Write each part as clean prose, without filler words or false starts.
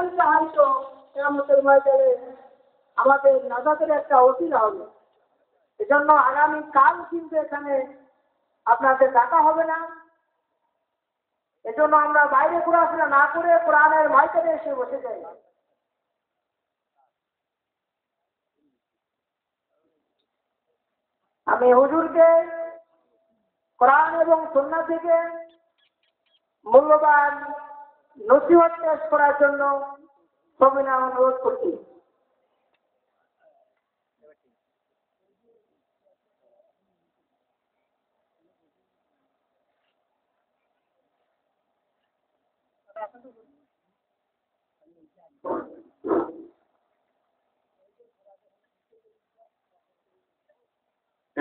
আগামীতে হয়তো কিয়ামতের ময়দানে আমাদের নাজাতের একটা ওসিলা হবে। এজন্য আগামী কাল কিন্তু এখানে আপনাদের ডাকা হবে না। এজন্য আমরা বাইরে ঘোরাফেরা না করে কোরআনের মাইকেটে এসে বসে যাই। আমি হুজুরকে কোরআন এবং সুন্নাহ থেকে মূল্যবান নসিহত পেশ করার জন্য সবিনয় অনুরোধ করছি।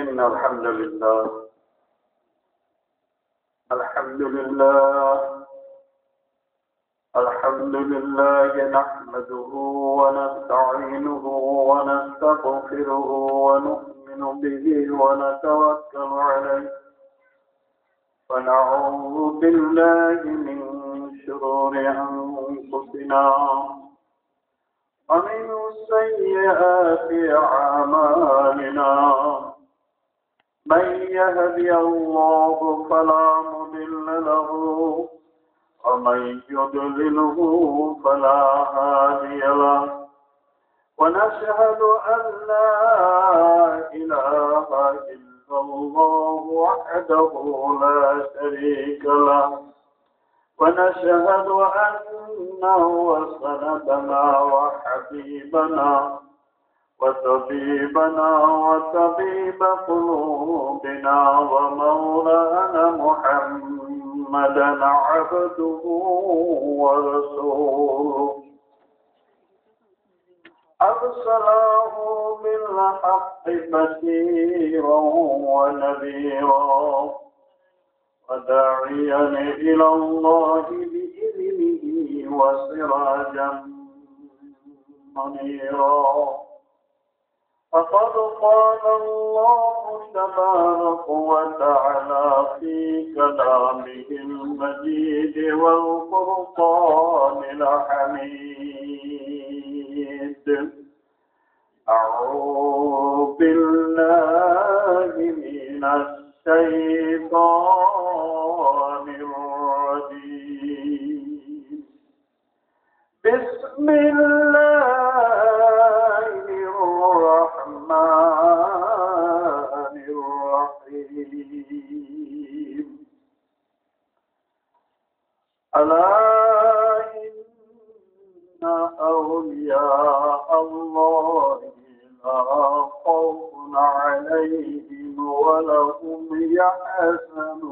إن الحمد لله نحمده ونستعينه ونستغفره ونؤمن به ونتوكل عليه ونعوذ بالله من شرور أنفسنا ومن سيئات أعمالنا من يهدي الله فلا مضل له ومن يضلله فلا هادي له ونشهد أن لا إله إلا الله وحده لا شريك له ونشهد أنه سندنا وحبيبنا وطبيبنا وطبيب قلوبنا ومولانا محمدا عبده ورسوله أرسله بالحق بشيرا ونذيرا وداعيا إلى الله بإذنه وسراجا منيرا فقد قال الله تبارك وتعالى في كلامه المجيد والفرقان الحميد أعوذ بالله من الشيطان الرجيم بسم الله الرحمن الرحيم ألا إن أولياء الله لا خوف عليهم ولا هم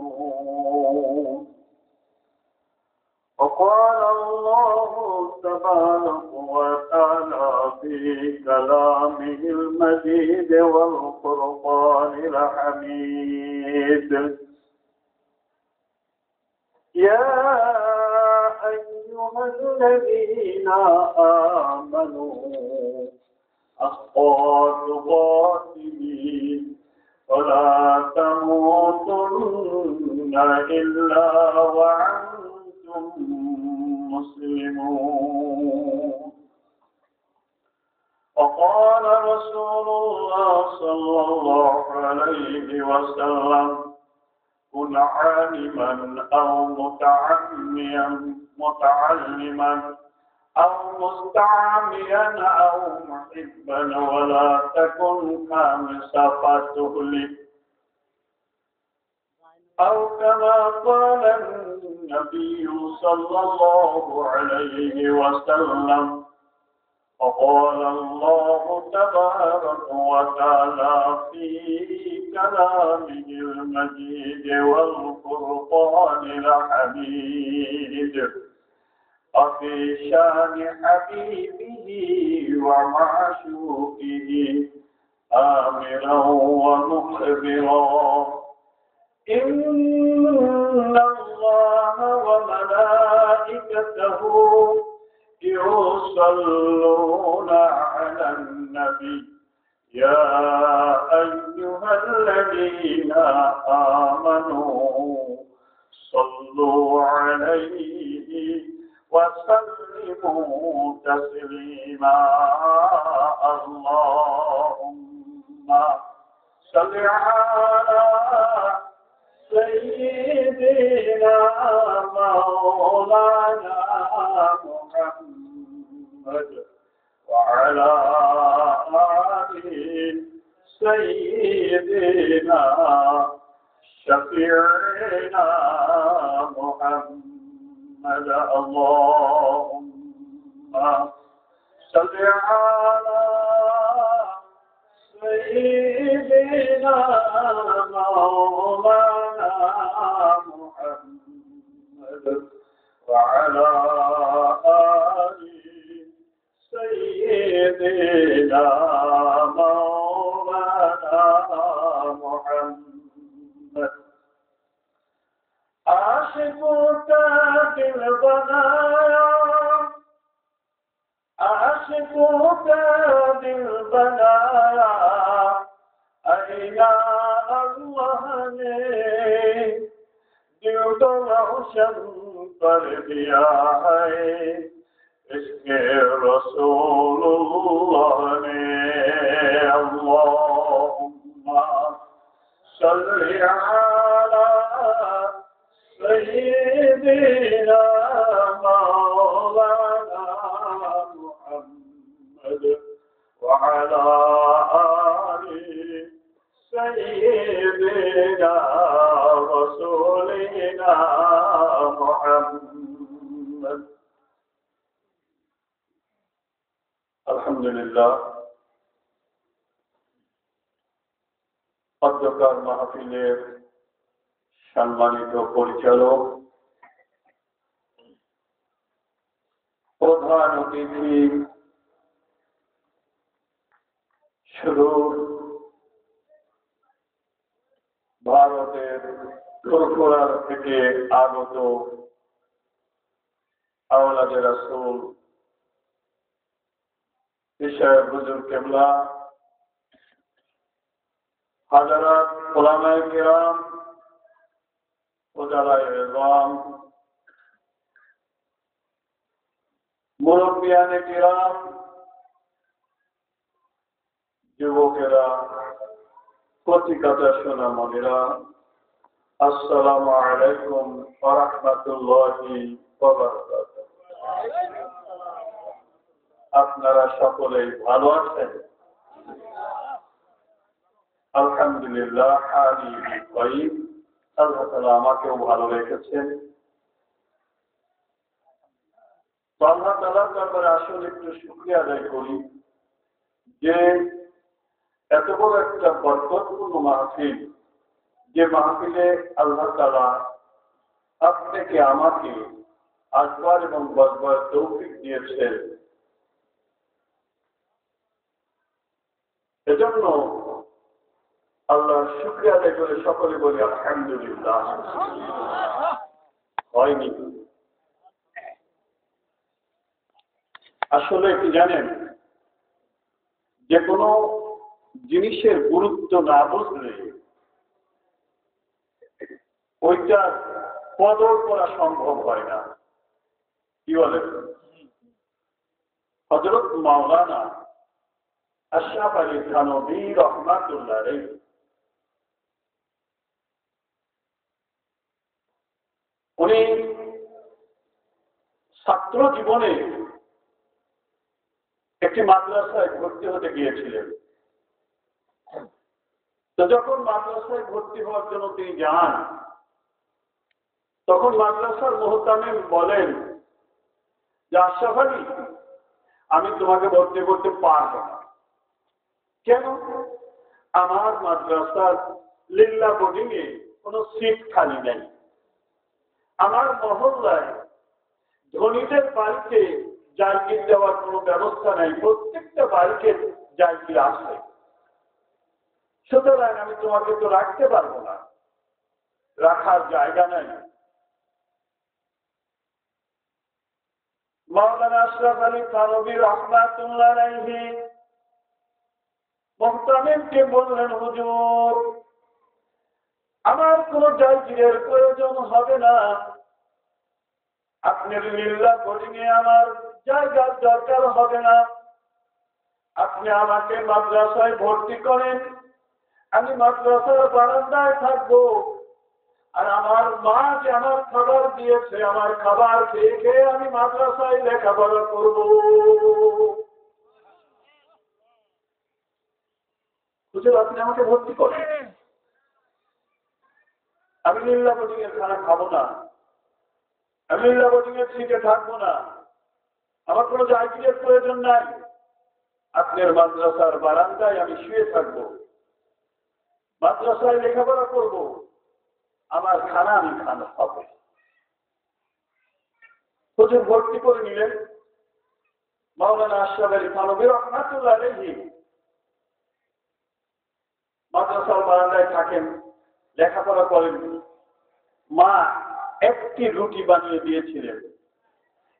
يحزنون وقال الله تبارك وتعالى في كلامه المجيد والفرقان الحميد يا أيها الذين آمنوا حق تقاته ولا تموتن إلا وأنتم مسلمون وقال رسول الله صلى الله عليه وسلم كن عالما أو متعلما أو مستعميا أو محبا ولا تكن خامسا فتهلك أو كما قال النبي صلى الله عليه وسلم وقال الله تبارك وتعالى في كلامه المجيد والفرقان الحميد وفي شان حبيبه ومعشوقه آمرا ومخبرا إن الله وملائكته يصلون على النبي يا أيها الذين آمنوا صلوا عليه وسلموا تسليما اللهم صل على سيدنا مولانا محمد وعلى آل سيدنا شفيعنا محمد اللهم صل على سيدنا مولانا محمد وعلى آل سيدنا مولانا محمد عاشقك بالبنايا عاشقك بالبنايا أين الله نے دل کو روشن کر دیا ہے عشق رسول اللہ نے اللهم صل على سيدنا مولانا محمد وعلى آل سيدنا رسولنا محمد الحمد لله অধ্যকার মাহফিলের সম্মানিত পরিচালক প্রধান অতিথি শুধু ভারতের ফুরফুরা থেকে আগত আওলাদে রাসূল পেশায় বুজুর্গ কেবলা হাজারাত উলামায়ে কিরাম ওজালায়ে ইজম মুরব্বিয়ানে কিরাম যুবকেরা পত্রিকাটা শোনা মনেরা আসসালামু আলাইকুম ওয়া রাহমাতুল্লাহি ওয়া বারাকাতুহু। আপনারা সকলেই ভালো আছেন? আলহামদুলিল্লাহ হালি তাইয়িব। আল্লাহ তাআলা আমাকেও ভালো রেখেছেন। তো আল্লাহ তাআলার দরবারে আসলে একটু শুকরিয়া আদায় করি যে এত বড় একটা বরকতপূর্ণ মাহফিল, যে মাহফিলে আল্লাহ তাআলা আপনাকে আমাকে আসবার এবং বসবার তৌফিক দিয়েছেন। এজন্য আল্লাহর শুকরিয়া আদায় করে সকলে বলি আলহামদুলিল্লাহ। হয়নি আসলে কি জানেন, যে কোনো জিনিসের গুরুত্ব না বুঝলে ওইটা কদর করা সম্ভব হয় না। কি বলেন? হযরত মাওলানা আশরাফ আলী থানভী রাহমাতুল্লাহ আলাইহি উনি ছাত্র জীবনে একটি মাদ্রাসায় ভর্তি হতে গিয়েছিলেন। তো যখন মাদ্রাসায় ভর্তি হওয়ার জন্য তিনি যান, তখন মাদ্রাসার মুহতামিম বলেন যে আশরাফ আলী, আমি তোমাকে ভর্তি করতে পারবো না। কেন? আমার মাদ্রাসার লিল্লা বোর্ডিং এ কোনো সিট খালি নেই। আমার মহল্লায় ধনীদের বাড়িতে জায়গির দেওয়ার কোনো ব্যবস্থা নেই, প্রত্যেকটা বাড়িতে জায়গির আছে। সুতরাং আমি তোমাকে তো রাখতে পারবো না, রাখার জায়গা নেই। মাওলানা আশরাফ আলী থানভী রাহমাতুল্লাহ আলাইহি মুহতামিমকে বললেন, হুজুর, আমার কোনো জায়গিরের প্রয়োজন হবে না, আপনার লিল্লাহ বোর্ডিং এ আমার জায়গার দরকার হবে না, আপনি আমাকে মাদ্রাসায় ভর্তি করেন, আমি মাদ্রাসার বারান্দায় থাকবো, আর আমার মা যে আমার খাবার দিয়েছে, আমার খাবার খেয়ে খেয়ে আমি মাদ্রাসায় লেখাপড়া করব। হুজুর আপনি আমাকে ভর্তি করেন, আমি লিল্লাহ বোর্ডিং এর খানা খাবো না, আমি লিল্লাহ বোর্ডিং এর সিটে থাকবো না, আমার কোনো জায়গার প্রয়োজন নাই, আপনার মাদ্রাসার বারান্দায় আমি শুয়ে থাকবো, মাদ্রাসায় লেখাপড়া করব, আমার খানা আমি খানা খাবো। হুজুর ভর্তি করে নিলেন। মাওলানা আশরাফ আলী থানভী রাহমাতুল্লাহ আলাইহি মাদ্রাসার বারান্দায় থাকেন, লেখাপড়া করেন। মা একটি রুটি বানিয়ে দিয়েছিলেন,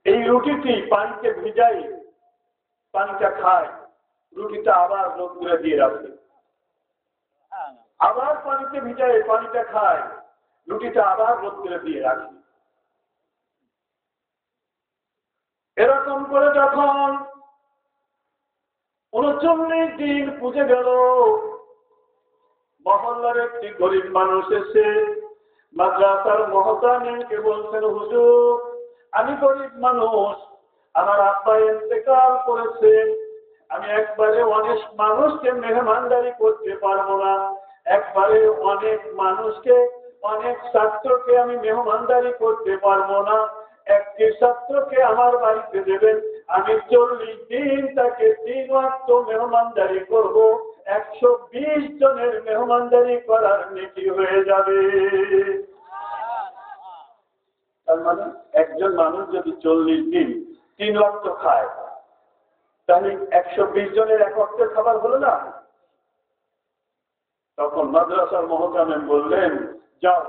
এই রুটিটি পানিতে ভিজাই, পানিটা খায়, রুটিটা আবার রোদ্দুরে দিয়ে রাখে, আবার পানিতে ভিজায়, পানিটা খায়, রুটিটা আবার রোদ্দুরে দিয়ে রাখে। এরকম করে যখন 39 দিন পুজে গেল, মহল্লার একটি গরিব মানুষ এসে মাদ্রাসার মুহতামিমকে বলছেন, হুজুর আমি গরিব মানুষ, আমার আব্বা ইন্তেকাল করেছে, আমি একবারে অনেক মানুষকে মেহমানদারি করতে পারবো না, একবারে অনেক মানুষকে, অনেক ছাত্রকে আমি মেহমানদারি করতে পারবো না, একটি ছাত্রকে আমার বাড়িতে দেবেন, আমি 40 দিন তাকে 3 ওয়াক্ত মেহমানদারি করব, 120 জনের মেহমানদারি করার নেকি হয়ে যাবে। তার মানে একজন মানুষ যদি 40 দিন 3 ওয়াক্ত খায়, তাহলে 120 জনের 1 ওয়াক্তের খাবার হলো না। তখন মাদ্রাসার মুহতামিম বললেন, যাও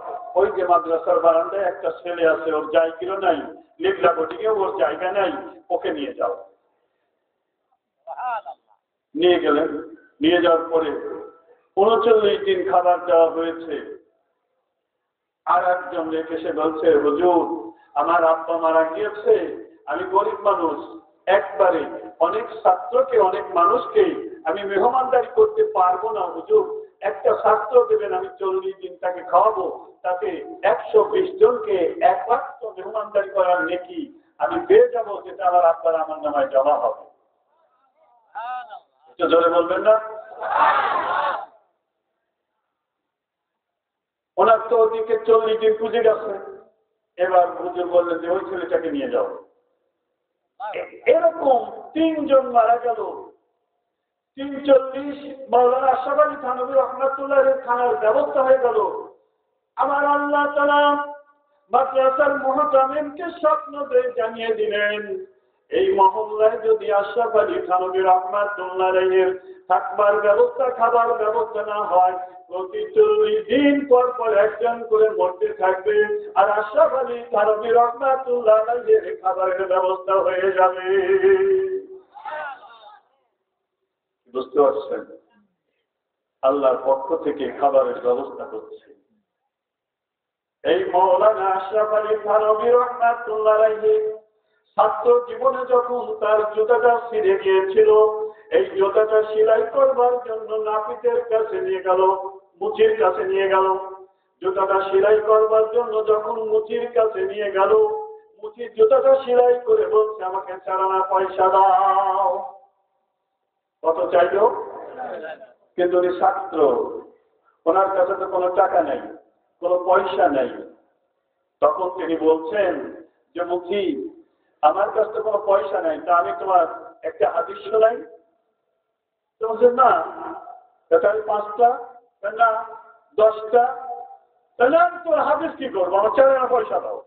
ওই যে মাদ্রাসার বারান্দায় একটা ছেলে আছে, ওর জায়গা নাই, লিল্লাহ বোর্ডিং এ ওর জায়গা নাই, ওকে নিয়ে যাও। নিয়ে গেলেন, নিয়ে যাওয়ার পরে 39 দিন খাবার দেওয়া হয়েছে। আর একজন রেখে সে বলছে, হুজুর আমার আব্বা মারা গিয়েছে, আমি গরিব মানুষ, একবারে অনেক ছাত্রকে, অনেক মানুষকে আমি মেহমানদারি করতে পারবো না, হুজুর একটা ছাত্র দেবেন, আমি 40 দিন তাকে খাওয়াবো, তাতে 120 জনকে 1 ওয়াক্ত মেহমানদারি করার নেকি আমি পেয়ে যাবো, যেটা আমার আব্বার আমার নামায় জমা হবে। জোরে বলবেন না? ওনার তো ওদিকে 40 দিন পুজে গেছে, এবার হুজুর বললেন যে ওই ছেলেটাকে নিয়ে যাও। এরকম 3 জন মারা গেল। 340 মাওলানা আশরাফ আলী থানভী রাহমাতুল্লাহ আলাইহি খানার ব্যবস্থা হয়ে গেল। আমার আল্লাহ তাআলা মাদ্রাসার মুহতামিমকে স্বপ্ন দিয়ে জানিয়ে দিলেন, এই মহল্লায় যদি আশরাফ আলী থানভী রাহমাতুল্লাহ আলাইহির থাকবার ব্যবস্থা, খাবার ব্যবস্থা না হয়, প্রতি 40 দিন পর পর একজন করে মরতে থাকবে, আর আশরাফ আলী থানভী রাহমাতুল্লাহ আলাইহির খাবারের ব্যবস্থা হয়ে যাবে। বুঝতে পারছেন? আল্লাহর পক্ষ থেকে খাবারের ব্যবস্থা করছে। এই মাওলানা আশরাফ আলী থানভী রাহমাতুল্লাহ আলাইহি ছাত্র জীবনে যখন তার জুতাটা ছিঁড়ে গিয়েছিল, এই জুতাটা সেলাই করবার জন্য নাপিতের কাছে নিয়ে গেল, মুচির কাছে নিয়ে গেল। জুতাটা সেলাই করবার জন্য যখন মুচির কাছে নিয়ে গেল, মুচির জুতাটা সেলাই করে বলছে, আমাকে 4 আনা পয়সা দাও। কত চাইল? কিন্তু উনি ছাত্র, ওনার কাছে তো কোনো টাকা নেই, কোনো পয়সা নেই। তখন তিনি বলছেন যে, মুচি আমার কাছে তো কোনো পয়সা নেই, তা আমি তোমার একটা হাদিস শোনাই। তো বলছেন না, তাহলে 5টা, না 10টা, তাহলে আমি তোর হাদিস কি করবো, আমার 4 আনা পয়সা দাও।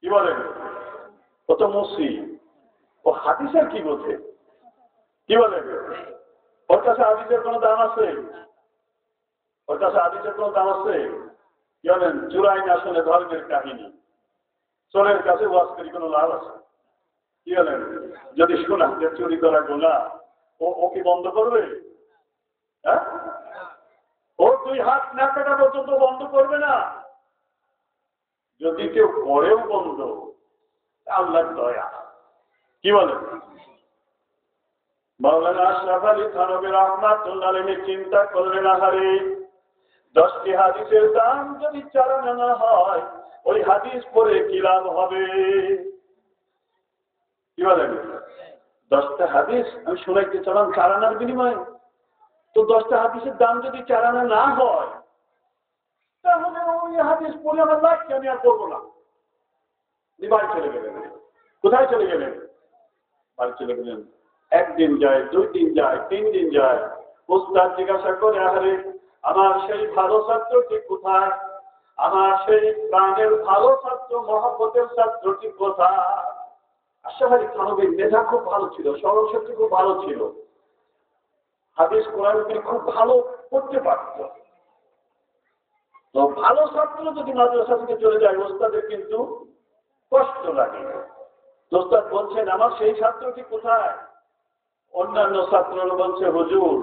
কি বলেন? ও তো মুসি, ও হাদিসের কি বোঝে? কি বলেন? ওর কাছে হাদিসের কোনো দাম আছে? ওর কাছে হাদিসের কোনো দাম আছে? কি বলেন? জুরাইন আসলে ধর্মের কাহিনী, চোরের কাছে ওয়াজ করি কোনো লাভ আছে? কি বলেন? যদি শোনা যে চুরি করা গোনা, ও কি বন্ধ করবে? হ্যাঁ, ও 2 হাত না কাটা পর্যন্ত বন্ধ করবে না। যদি কেউ করেও বন্ধ, আল্লাহর দয়া। কি বলেন? মাওলানা আশরাফ আলী থানভী রাহমাতুল্লাহ আলাইহি চিন্তা করলেন, আহারে 10টি হাদিসের দাম যদি 4 আনা হয়, ওই হাদিস পড়ে কি লাভ হবে? কি বলেন? 10টা হাদিস আমি শোনাইতে চালাম 4 আনার বিনিময়ে, তো 10টা হাদিসের দাম যদি 4 আনা না হয়, তাহলে ওই হাদিস পড়ে আমার লাগছে, আমি আর করবো না। বাড়ি চলে গেলেন। কোথায় চলে গেলেন? বাড়ি চলে গেলেন। 1 দিন যায়, 2 দিন যায়, 3 দিন যায়। উস্তাদ জিজ্ঞাসা করে, আরে আমার সেই ভালো ছাত্রটি কোথায়? আমার সেই প্রাণের ভালো ছাত্র, মহব্বতের ছাত্রটি কোথায়? আশরাফ আলী থানভীর মেধা খুব ভালো ছিল, স্মরণ শক্তি খুব ভালো ছিল, হাদিস কোরআন তিনি খুব ভালো পড়তে পারত। তো ভালো ছাত্র যদি মাদ্রাসা থেকে চলে যায়, ওস্তাদের কিন্তু কষ্ট লাগে। ওস্তাদ বলছেন, আমার সেই ছাত্রটি কোথায়? অন্যান্য ছাত্ররা বলছে, হুজুর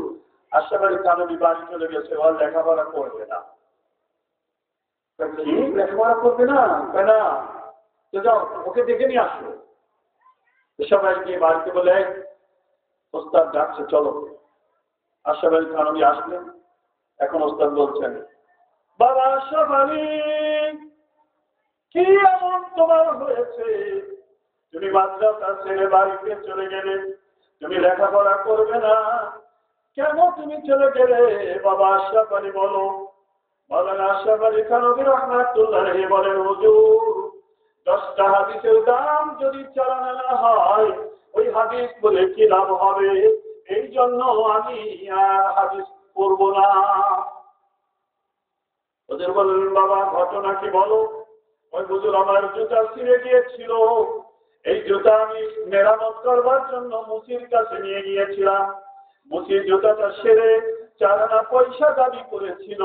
আশরাফ আলী থানভী বাড়ি চলে গেছে, আর লেখাপড়া করবে না। কি লেখাপড়া করবে না? কেন? তো যাও ওকে দেখে নিয়ে আসো। সবাই গিয়ে বাড়িতে বলে, ওস্তাদ ডাকছে, চলো। আশরাফ আলী থানভী আসলেন। এখন ওস্তাদ বলছেন, বাবা আশরাফ আলী, কি এমন তোমার হয়েছে? তুমি মাদ্রাসা ছেড়ে বাড়িতে চলে গেলে, তুমি লেখাপড়া করবে না, কেন তুমি চলে গেলে? বাবা আশরাফ আলী বলো। মাওলানা আশরাফ আলী থানভী রাহমাতুল্লাহ আলাইহি বলেন, হুজুর 10টা হাদিসের দাম যদি 4 আনা হয়, ওই হাদিস বলে কি লাভ হবে? এই জন্য আমি আর হাদিস পড়বো না। ওদের বললেন, বাবা ঘটনা কি বলো? ওই হুজুর, আমার জুতা ছিঁড়ে গিয়েছিল, এই জুতা আমি মেরামত করবার জন্য মুসির কাছে নিয়ে গিয়েছিলাম। মুসির জুতাটা সেরে 4 আনা পয়সা দাবি করেছিল,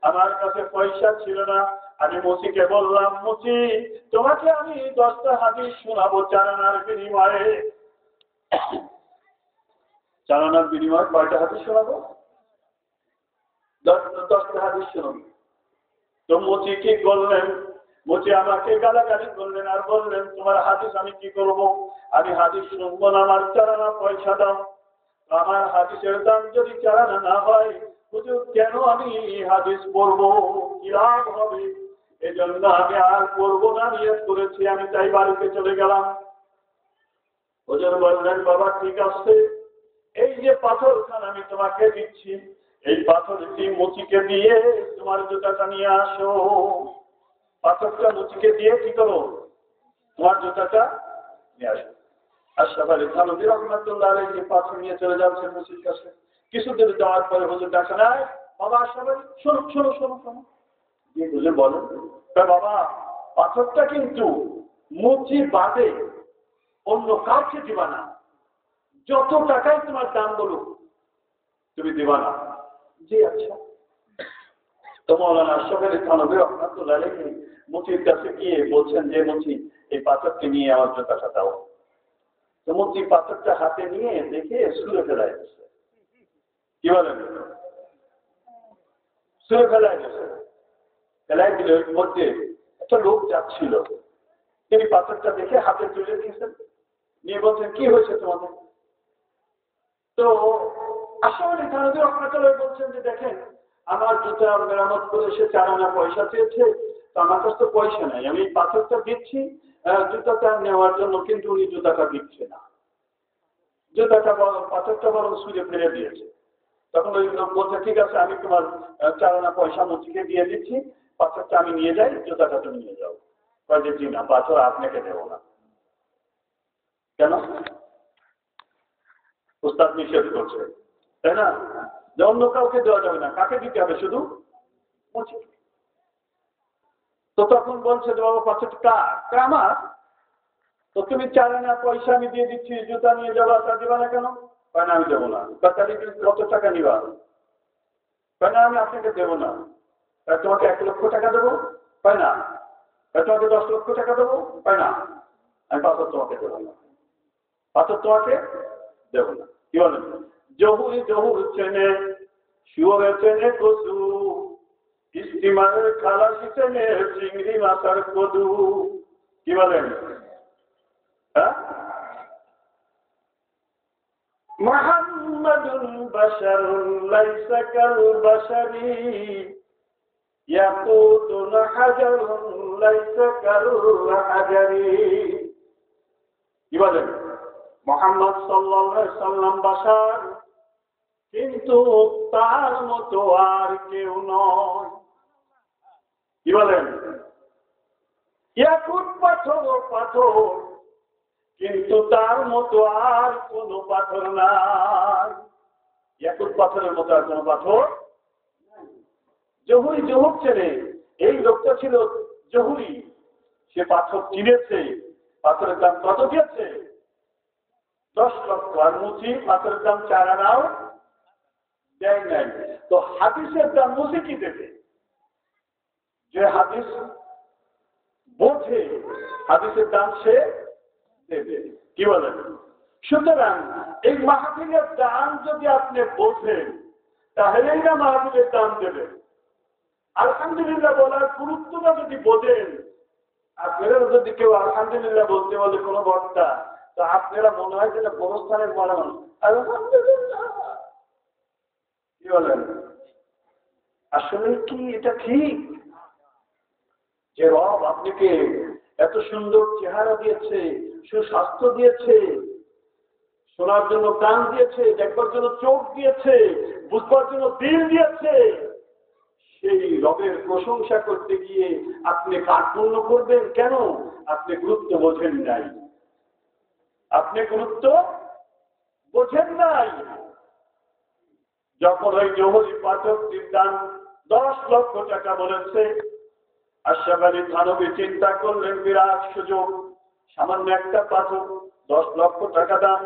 আমার কাছে পয়সা ছিল না। আমি মুসিকে বললাম, মুসি তোমাকে আমি 10টা হাদিস শোনাবো 4 আনার বিনিময়ে। 4 আনার বিনিময়ে কয়টা হাদিস শোনাবো? 10টা হাদিস শোনাবো। তো মুচি কি করলেন? মুচি আমাকে গালাগালি করলেন আর বললেন, তোমার হাদিস আমি কি করব? আমি হাদিস শুনবো না, আমার 4 আনা পয়সা দাও। আমার হাদিসের দাম যদি 4 আনা না হয়, হুজুর কেন আমি হাদিস পড়বো? কি লাভ হবে? এই জন্য আমি আর পড়বো না, নিয়ত করেছি। আমি তাই বাড়িতে চলে গেলাম। হুজুর বললেন, বাবা ঠিক আছে, এই যে পাথরখানা আমি তোমাকে দিচ্ছি, এই পাথরটি মুচিকে দিয়ে তোমার জুতাটা নিয়ে আসো। পাথরটা মুচিকে দিয়ে কি করো? তোমার জুতাটা নিয়ে আসো। আশরাফ আলী থানভী রাহমাতুল্লাহ আলাইহি পাথর নিয়ে চলে যাচ্ছে মুচির কাছে। কিছুদিন যাওয়ার পরে হুজুর ডাকা নাই, বাবা আশরাফ আলী শোনো শোনো শোনো শোনো। দিয়ে হুজুর বলেন, বাবা পাথরটা কিন্তু মুচি বাদে অন্য কাউকে দিবা না, যত টাকাই তোমার দাম বলো তুমি দিবা না। জি আচ্ছা। তো মাওলানা আশরাফ আলী থানভী রাহমাতুল্লাহ আলাইহি মুচির কাছে গিয়ে বলছেন, যে মুচি এই পাথরটি নিয়ে আমার জুতাটা দাও। তো মুচি পাথরটা হাতে নিয়ে দেখে ছুঁড়ে ফেলায় গেছে। কি বলেন? ছুঁড়ে ফেলায় গেছে। ফেলায় দিলে ওই মধ্যে একটা লোক যাচ্ছিল, তিনি পাথরটা দেখে হাতে তুলে দিয়েছেন, নিয়ে বলছেন, কি হয়েছে তোমাদের? তো আশরাফ আলী থানভী রাহমাতুল্লাহ আলাইহি বলছেন যে, দেখেন আমার জুতা মেরামত করে সে 4 আনা পয়সা চেয়েছে, তো আমার কাছে তো পয়সা নাই, আমি পাথরটা দিচ্ছি জুতাটা নেওয়ার জন্য, কিন্তু উনি জুতাটা দিচ্ছে না। জুতাটা পাথরটা বরং ছুঁড়ে ফেলে দিয়েছে। তখন ওই লোক বলছে, ঠিক আছে আমি তোমার 4 আনা পয়সা মুচিকে দিয়ে দিচ্ছি, পাথরটা আমি নিয়ে যাই, জুতাটা তুমি নিয়ে যাও। কয় যে জি না, পাথর আপনাকে দেবো না। কেন? উস্তাদ নিষেধ করছে, তাই না? যে অন্য কাউকে দেওয়া যাবে না, কাকে দিতে হবে? শুধু মুচি। তো তখন বলছে যে, বাবা পাথরটা আমার, তো তুমি 4 আনা পয়সা আমি দিয়ে দিচ্ছি, জুতা নিয়ে যাবো, তা দিবা না কেন? কয় না আমি দেবো না। তাহলে কত টাকা নিবা? কয় না আমি আপনাকে দেবো না। তোমাকে 1 লক্ষ টাকা দেবো? কয় না। তোমাকে 10 লক্ষ টাকা দেবো? কয় না। আমি পাথর তোমাকে দেবো না, পাথর তোমাকে দেবো না। কি বলেন? জহুরি জহুর চেনে, শুয়োরে চেনে কচু, স্টিমারের খালাসিতে চিংড়ি মাছের কদু, কি বলেন? হ্যাঁ, মুহাম্মাদুন বাশারুন লাইসা কাল বাশারি ইয়াকুতুন হাজারুন লাইসা কাল হাজারি। কি বলেন? মুহাম্মদ সাল্লাল্লাহু আলাইহি সাল্লাম বাশার, কিন্তু তার মতো আর কেউ নয়। কি বলেন? ইয়াকুত পাথর পাথর, কিন্তু তার মতো আর কোন পাথর নাই। ইয়াকুত পাথরের মতো আর কোন পাথর। জহুরি জহুর ছেলে, এই লোকটা ছিল জহুরি, সে পাথর কিনেছে। পাথরের দাম কত দিয়েছে? 10 লক্ষ। আর মুচি পাথরের দাম 4 আনাও দেয় নাই। তো হাদিসের দাম মুচি কি দেবে? যে হাদিস বোঝে, হাদিসের দাম সে দেবে। কি বলেন? সুতরাং এই মাহফিলের দাম যদি আপনি বোঝেন, তাহলেই না মাহফিলের দাম দেবেন। আলহামদুলিল্লাহ বলার গুরুত্বটা যদি বোঝেন, আপনারা যদি কেউ আলহামদুলিল্লাহ বলতে বলে কোনো বক্তা, তা আপনারা মনে হয় যেটা গোরস্থানের বলা মানুষ আলহামদুলিল্লাহ। কি বলেন? আসলে কি এটা ঠিক যে রব আপনাকে এত সুন্দর চেহারা দিয়েছে, সুস্বাস্থ্য দিয়েছে, শোনার জন্য কান দিয়েছে, দেখবার জন্য চোখ দিয়েছে, বুঝবার জন্য দিল দিয়েছে, সেই রবের প্রশংসা করতে গিয়ে আপনি কার্পণ্য করবেন কেন? আপনি গুরুত্ব বোঝেন নাই। আপনি গুরুত্ব বোঝেন নাই। যখন ওই জহুরি পাঠকটির দাম 10 লক্ষ টাকা বলেছে, আশরাফ আলী থানভী চিন্তা করলেন বিরাট সুযোগ, সামান্য একটা পাথর 10 লক্ষ টাকা দাম,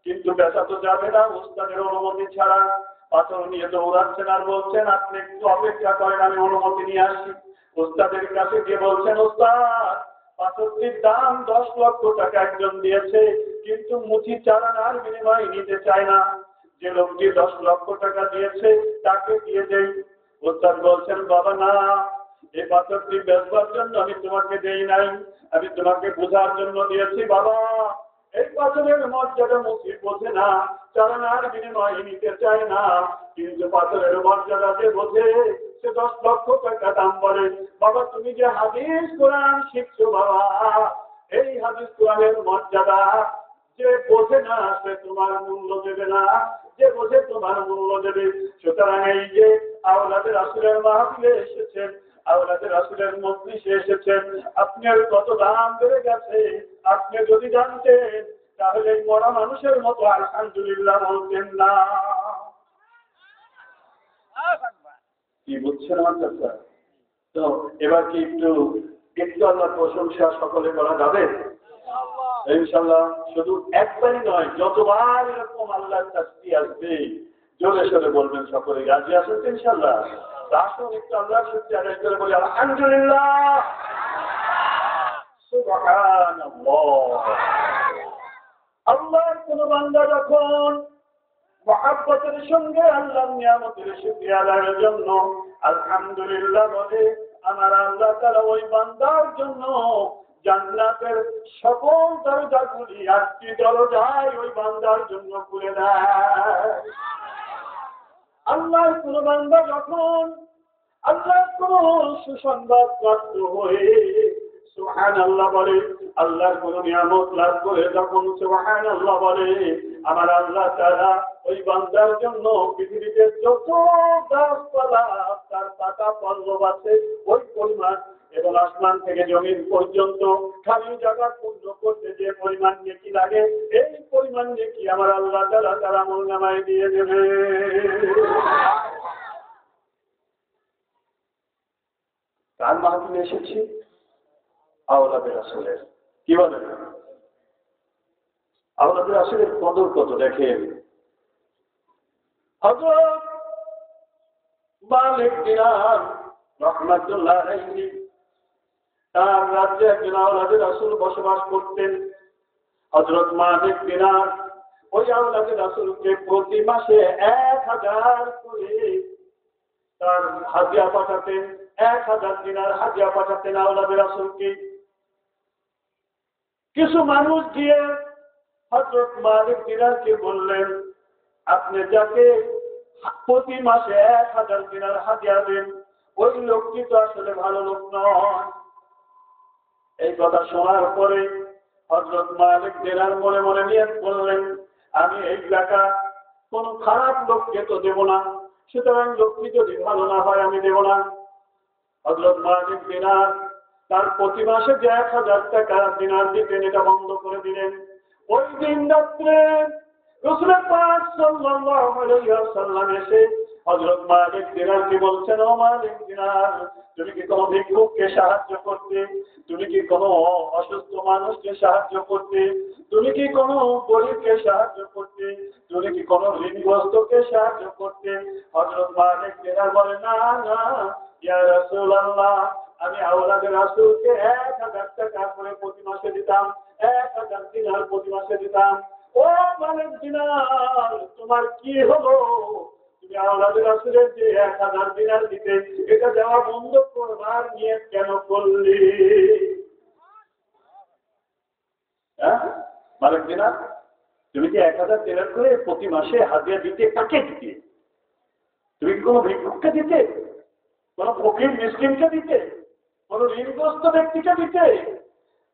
কিন্তু বেচা তো যাবে না উস্তাদের অনুমতি ছাড়া। পাথর নিয়ে দৌড়াচ্ছেন আর বলছেন আপনি একটু অপেক্ষা করেন, আমি অনুমতি নিয়ে আসি। উস্তাদের কাছে গিয়ে বলছেন, উস্তাদ পাথরটির দাম 10 লক্ষ টাকা একজন দিয়েছে, কিন্তু মুচি 4 আনার বিনিময়ে নিতে চায় না। যে লোকটি 10 লক্ষ টাকা দিয়েছে তাকে দিয়ে দেই। উস্তাদ বলছেন, বাবা না, এই পাথরটি বেচবার জন্য আমি তোমাকে দেই নাই, আমি তোমাকে বোঝার জন্য দিয়েছি। বাবা, এই পাথরের মর্যাদা মুচি বোঝে না, 4 আনার বিনিময়ে নিতে চায় না, কিন্তু পাথরের মর্যাদা যে বোঝে সে 10 লক্ষ টাকা দাম বলে। বাবা, তুমি যে হাদিস কোরআন শিখছো বাবা, এই হাদিস কোরআনের মর্যাদা যে বোঝে না সে তোমার মূল্য দেবে না, যে বোঝে তোমার মূল্য দেবে। সুতরাং এই যে আওলাদের রাসূলের মাহফিলে এসেছেন, আওলাদের রাসূলের মজলিসে এসেছেন, আপনার কত দাম বেড়ে গেছে আপনি যদি জানতেন, তাহলে মরা মানুষের মতো আলহামদুলিল্লাহ বলতেন না। কি বুঝছেন আমার কথা? তো এবার কি একটু আল্লাহর প্রশংসা সকলে করা যাবে ইনশাআল্লাহ? শুধু একবারই নয়, যতবার এরকম আল্লাহর তাসবিহ আসবে জোরে সোরে বলবেন সকলে। রাজি আছেন ইনশাআল্লাহ? আসুন একটু আল্লাহর শুকর আদায় করে বলি আলহামদুলিল্লাহ, সুবহানাল্লাহ। আল্লাহর কোন বান্দা যখন মহব্বতের সঙ্গে আল্লাহর নিয়ামতের শুকরিয়া আদায়ের জন্য আলহামদুলিল্লাহ বলে, আমার আল্লাহ তাআলা ওই বান্দার জন্য জান্নাতের সকল দরজাগুলি 8টি দরজায় ওই বান্দার জন্য খুলে দেয়। আল্লাহর কোন বান্দা যখন আল্লাহর কোন সুসংবাদ প্রাপ্ত হয়ে সুবহানাল্লাহ বলে, আল্লাহর কোন নিয়ামত লাভ করে যখন সুবহানাল্লাহ বলে, আমার আল্লাহ তাআলা ওই বান্দার জন্য পৃথিবীতে যত গাছপালা তার পাতা পল্লব আছে ওই পরিমাণ, এবং আসমান থেকে জমিন পর্যন্ত খালি জায়গা পূর্ণ করতে যে পরিমাণ নেকি লাগে, এই পরিমাণ নেকি আমার আল্লাহ তাআলা তার আমলনামায় দিয়ে দেবে। কার মাহফিলে এসেছি? আওলাদের রাসূলের। কি বলেন? আওলাদের রাসূলের কদর কত দেখেন। হযরত মালিক দিনার রাহমাতুল্লাহ আলাইহি তার রাজ্যে একজন আওলাদের রাসূল বসবাস করতেন। হযরত মালিক দিনার ওই আওলাদের রাসূলকে প্রতি মাসে 1000 করে তার হাদিয়া পাঠাতেন, 1000 দিনার হাদিয়া পাঠাতেন আওলাদে রাসূলকে। কিছু মানুষ গিয়ে হযরত মালিক দিনারকে বললেন, আপনি যাকে প্রতি মাসে 1000 দিনার হাদিয়া দেন, ওই লোকটি তো আসলে ভালো লোক নয়। এই কথা শোনার পরে হযরত মালিক দিনার মনে মনে নিয়ত করলেন, আমি এই টাকা কোন খারাপ লোককে তো দেব না, সুতরাং লোকটি যদি ভালো না হয় আমি দেব না। হযরত মালিক দিনার তার প্রতি মাসে যে 1000 টাকা দিনার দিতেন এটা বন্ধ করে দিলেন। ওই দিন রাত্রে রাসূল পাক সাল্লাল্লাহু আলাইহি ওয়াসাল্লাম এসে হযরত মালিক দিনারকে বলছেন, ও মালিক দিনার, তুমি কি কোনো ভিক্ষুককে সাহায্য করতে, তুমি কি কোনো অসুস্থ মানুষকে সাহায্য করতে, তুমি কি কোনো গরিবকে সাহায্য করতে, তুমি কি কোনো ঋণগ্রস্তকে সাহায্য করতে? হযরত মালিক দিনার বলে, না না ইয়া রাসূলুল্লাহ, আমি আওলাদে রাসূলকে 1000 টাকা করে প্রতি মাসে দিতাম, 1000 দিনার প্রতি মাসে দিতাম। ও মালিক দিনার, তোমার কি হলো? তুমি আওলাদে রাসূলের যে 1000 দিনার দিতে, এটা দেওয়া বন্ধ করবার নিয়ত কেন করলি? মালিক দিনার, তুমি কি 1000 দিনার করে প্রতি মাসে হাদিয়া দিতে কাকে দিতে? তুমি কি কোনো ভিক্ষুককে দিতে, কোন ফকির মিসকিনকে দিতে, কোন ঋণগ্রস্ত ব্যক্তিকে দিতে,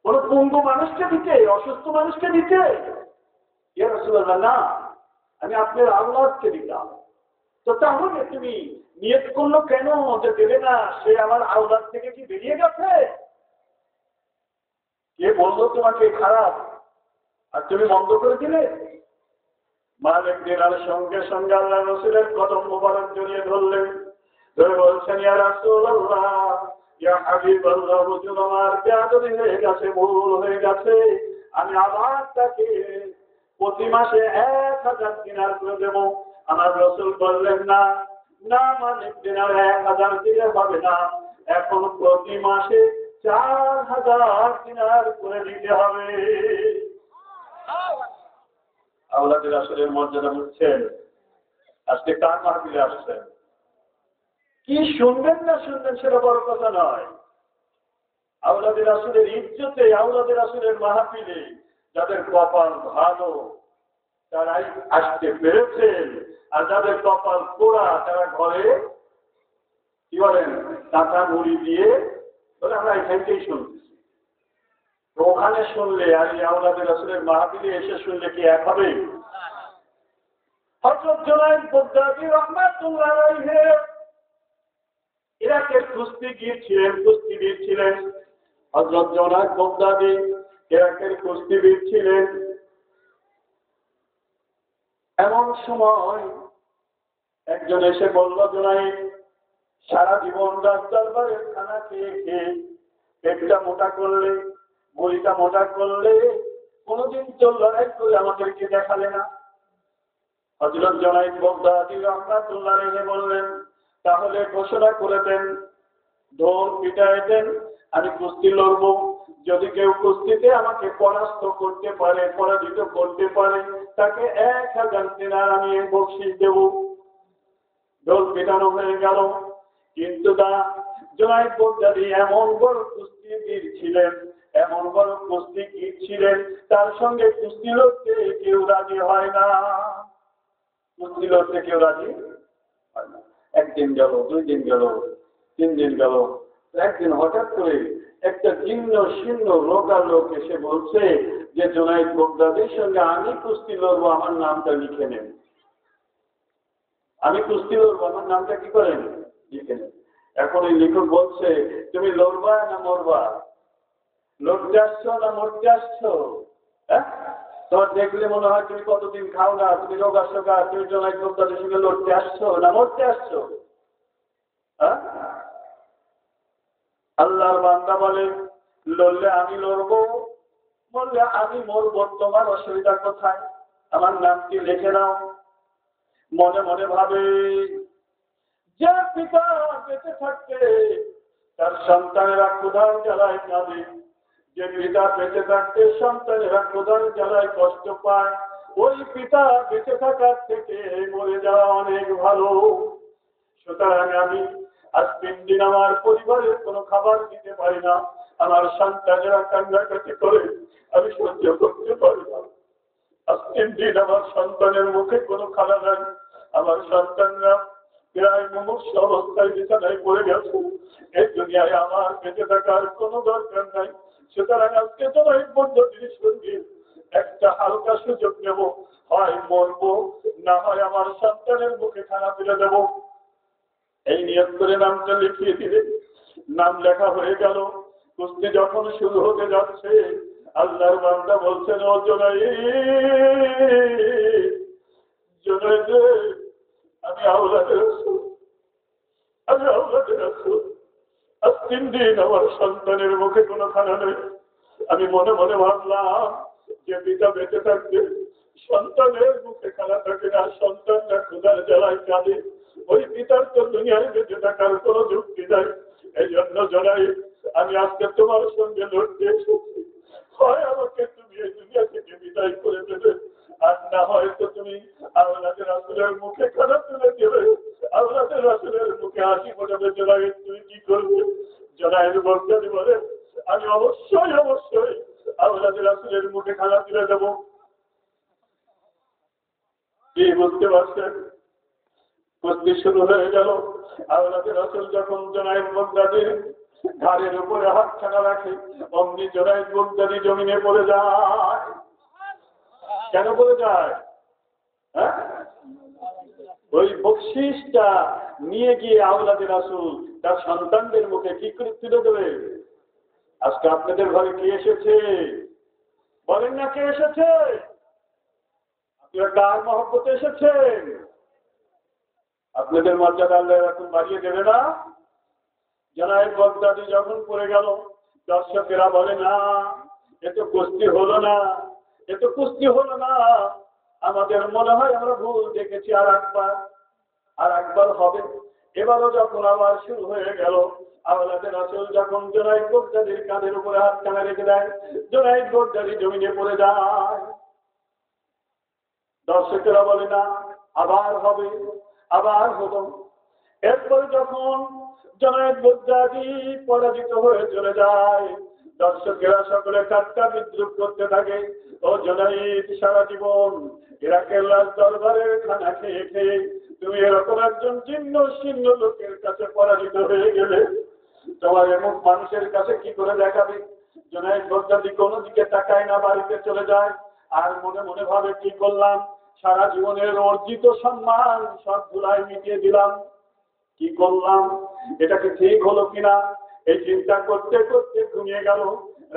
কোন পঙ্গু মানুষকে দিতে, অসুস্থ মানুষকে দিতে? ইয়া রাসূলুল্লাহ, না, আমি আপনার আওলাদকে দিতাম। তো তাহলে তুমি নিয়ত করলো কেন যে দেবে না? সে আমার আওলাদ থেকে কি বেরিয়ে গেছে? কে বললো তোমাকে খারাপ আর তুমি বন্ধ করে দিলে? মালিক দিনার সঙ্গে সঙ্গে আল্লাহ রাসূলের কদম মোবারক জড়িয়ে ধরলেন, ধরে বলছেন, ইয়া রাসূলুল্লাহ, ইয়া হাবিবাল্লাহ, হুজুর আমার বেয়াদবি হয়ে গেছে, ভুল হয়ে গেছে, আমি আবার তাকে প্রতি মাসে 1000 দিনার করে দেব। আমার রাসূল বললেন, না না মালিক দিনার 1000 দিলে হবে না, এখন প্রতি মাসে 4000 দিনার করে দিতে হবে। আওলাদে রাসূলের মর্যাদা বুঝছেন? আজকে কার মাহফিলে আসছেন, কি শুনবেন না শুনবেন সেটা বড় কথা নয়। আওলাদে রাসূলের ইজ্জতে, আওলাদে রাসূলের মাহফিলে যাদের কপাল ভালো তারাই আসতে পেরেছেন, আর যাদের কপাল পোড়া তারা ঘরে কি বলেন টাকা মুড়ি দিয়ে বলে আমরা এখানকেই শুনতেছি। ওখানে শুনলে আর এই আওলাদে রাসূলের মাহফিলে এসে শুনলে কি এক হবে? হযরত জুনায়েদ বাগদাদী রাহমাতুল্লাহ আলাইহি ইরাকের কুস্তিগীর ছিলেন। হযরত জুনায়েদ বাগদাদী ইরাকের কুস্তিগীর ছিলেন। এমন সময় একজন এসে বলল, জুনায়েদ, সারা জীবন রাত দরবারের খানা খেয়ে খেয়ে পেটটা মোটা করলে, বড়িটা মোটা করলে, কোনদিন তো লড়াই করে আমাদেরকে দেখালে না। হযরত জুনায়েদ বাগদাদী রাহমাতুল্লাহ আলাইহি বললেন, তাহলে ঘোষণা করে দেন, ঢোল পিটায় দেন, আমি কুস্তি লড়বো। যদি কেউ কুস্তিতে আমাকে পরাস্ত করতে পারে, পরাজিত করতে পারে, তাকে 1000 দিনার আমি বকশিশ দেব। ঢোল পিটানো হয়ে গেল। কিন্তু জুনায়েদ বাগদাদী এমন বড় কুস্তিগীর ছিলেন, এমন বড় কুস্তিগীর ছিলেন, তার সঙ্গে কুস্তি লড়তে কেউ রাজি হয় না। কুস্তি লড়তে কেউ রাজি হয় না। একদিন গেল, 2 দিন গেল, 3 দিন গেল, একদিন হঠাৎ করে একটা জীর্ণ শীর্ণ রোগা লোক এসে বলছে যে জুনায়েদ বাগদাদীর সঙ্গে আমি কুস্তি লড়বো, আমার নামটা লিখে নেন। আমি কুস্তি লড়বো, আমার নামটা কি করেন লিখে নেন। এখন এই লেখক বলছে, তুমি লড়বা না মরবা, লড়তে আসছো না মরতে আসছো? হ্যাঁ, তোমার দেখলে মনে হয় তুমি কতদিন খাও না, তুমি রোগা সোগা, তুমি জুনায়েদ বাগদাদীর সঙ্গে লড়তে আসছো না মরতে আসছো? হ্যাঁ, আল্লাহর বান্দা বলে, লড়লে আমি লড়বো, মরলে আমি মরবো, তোমার অসুবিধা কোথায়? আমার নামটি লিখে নাও। মনে মনে ভাবে, যে পিতা বেঁচে থাকতে তার সন্তানেরা ক্ষুধার জ্বালায় কাঁদে, যে পিতা বেঁচে থাকতে সন্তানেরা ক্ষুধার জ্বালায় কষ্ট পায়, ওই পিতা বেঁচে থাকার থেকে মরে যাওয়া অনেক ভালো। সুতরাং আমি আজ 3 দিন আমার পরিবারের কোনো খাবার দিতে পারি না। আমার সন্তানেরা কান্নাকাটি করে, আমি সহ্য করতে পারি না। আজ 3 দিন আমার সন্তানের মুখে কোনো খানা নাই। আমার সন্তানরা প্রায় মুমূর্ষ অবস্থায় বিছানায় পড়ে গেছে। এই দুনিয়ায় আমার বেঁচে থাকার কোনো দরকার নাই। সুতরাং আজকে তোমার বন্ধুদের সঙ্গে একটা হালকা সুযোগ নেব, হয় মরবো, না হয় আমার সন্তানের মুখে খানা তুলে দেব। এই নিয়ত করে নামটা লিখিয়ে দিলে নাম লেখা হয়ে গেল। কুস্তি যখন শুরু হতে যাচ্ছে, আল্লাহর বান্দা বলছেন, ও জুনাইদ, আমি আওলাদের রাসূল, আমি আওলাদের রাসূল। আজ 3 দিন আমার সন্তানের মুখে কোনো খানা নেই। আমি মনে মনে ভাবলাম যে পিতা বেঁচে থাকবে সন্তানের মুখে খানা থাকে না, সন্তানরা ক্ষুধার জ্বালায় কাঁদে, ওই পিতার তো দুনিয়ায় বেঁচে থাকার কোনো যুক্তি নাই। এই জন্য জানাই, আমি আজকে তোমার সঙ্গে লড়তে এসেছি। হয় আমাকে তুমি এই দুনিয়া থেকে বিদায় করে দেবে, আর না হয়তো তুমি আওলাদের রাসূলের মুখে খানা তুলে দেবে, আওলাদের রাসূলের মুখে হাসি ফোটাবে। জনাই, তুমি কি করবে? জনাইয়ের বক্তাদি বলে, আমি অবশ্যই আওলাদের রাসূলের মুখে খানা তুলে দেবো। কি বুঝতে পারছেন? কুস্তি শুরু হয়ে গেল। আওলাদের রাসূল যখন জনাইদ বাগদাদির ঘাড়ের উপরে হাতখানা রাখে, অমনি জনাইদ বাগদাদি জমিনে পড়ে যায়। কেন পড়ে যায়? হ্যাঁ, ওই বকশিসটা নিয়ে গিয়ে আওলাদের রাসূল তার সন্তানদের মুখে কি করে তুলে দেবে? আজকে আপনাদের ঘরে কে এসেছে? বলেন না, কে এসেছে? আপনারা কার মহব্বতে এসেছেন? আপনাদের মর্যাদা আল্লাহ এখন বাড়িয়ে দেবে না? জনাইদ বাগদাদি যখন পড়ে গেল, দর্শকেরা বলে, না, এ তো কুস্তি হলো না, এ তো কুস্তি হলো না। আমাদের মনে হয় আমরা ভুল দেখেছি, আর একবার হবে। এবারও যখন আবার শুরু হয়ে গেল, আওলাদের রাসূল যখন জনাইদ বাগদাদির কাঁধের উপরে হাতখানা রেখে দেয়, জনাইদ বাগদাদি জমিনে পড়ে যায়। দর্শকেরা বলে, না, আবার হবে, আবার হলো। এরপরে যখন জনাইদ বাগদাদি পরাজিত হয়ে চলে যায়, দর্শকেরা সকলে ঠাট্টা বিদ্রুপ করতে থাকে। ও জনাইদ, সারা জীবন ইরাকের রাজ দরবারের খানা খেয়ে খেয়ে তুমি এরকম একজন শীর্ণ লোকের কাছে পরাজিত হয়ে গেলে, তোমার এমন মানুষের কাছে কি করে দেখাবে? জনাইদ বাগদাদি কোনো দিকে তাকায় না, বাড়িতে চলে যায়। আর মনে মনে ভাবে, কি করলাম? সারা জীবনের অর্জিত সম্মান সব ধুলায় মিটিয়ে দিলাম। কি করলাম? এটা কি ঠিক হলো কিনা? এই চিন্তা করতে করতে ঘুমিয়ে গেল।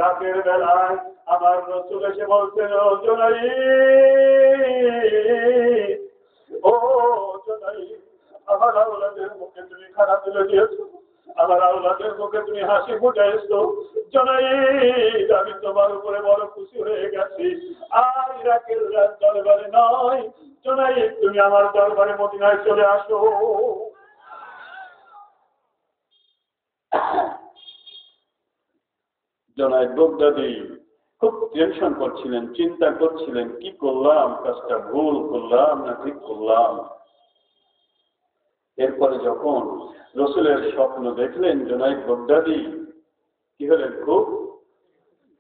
রাতের বেলায় আমার রাসূল এসে বলছেন, ও জনাইদ, আমার আওলাদের মুখে তুমি খানা তুলে দিয়েছো, আমার আওলাদের মুখে তুমি হাসি ফুটাইছো। জনাইদ, আমি তোমার উপরে বড় খুশি হয়ে গেছি। আর ইরাকের রাজ দরবারে নয়, জনাইদ, তুমি আমার দরবারে মদিনায় চলে আসো। জনাইদ বাগদাদি খুব টেনশন করছিলেন, চিন্তা করছিলেন, কি করলাম? কাজটা ভুল করলাম না ঠিক করলাম? এরপরে যখন রাসূলের স্বপ্ন দেখলেন, জনাইদ বাগদাদি কি হলেন? খুব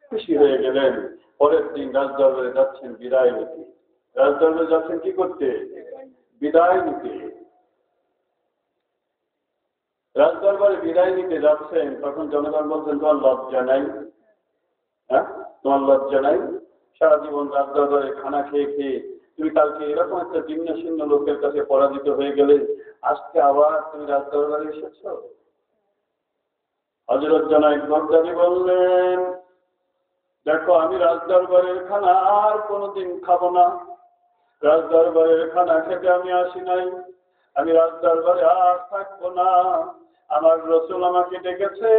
খুশি হয়ে গেলেন। পরের দিন রাজদরবারে যাচ্ছেন বিদায় নিতে। রাজদরবারে যাচ্ছেন কি করতে? বিদায় নিতে। রাজদরবারে বিদায় নিতে যাচ্ছেন, তখন জনগণ বলছেন, তোমার লজ্জা নাই? হ্যাঁ, তোমার লজ্জা নাই? সারা জীবন রাজদরবারে খানা খেয়ে খেয়ে তুমি কালকে এরকম একটা শীর্ণ লোকের কাছে পরাজিত হয়ে গেলে, আজকে আবার তুমি রাজদরবারে এসেছ। হযরত জনাইদ বাগদাদি বললেন, দেখো, আমি রাজদরবারের খানা আর কোনোদিন খাবো না। রাজদরবারের খানা খেতে আমি আসি নাই, আমি রাজদরবারে আর থাকবো না। আমার রাসূল আমাকে ডেকেছে,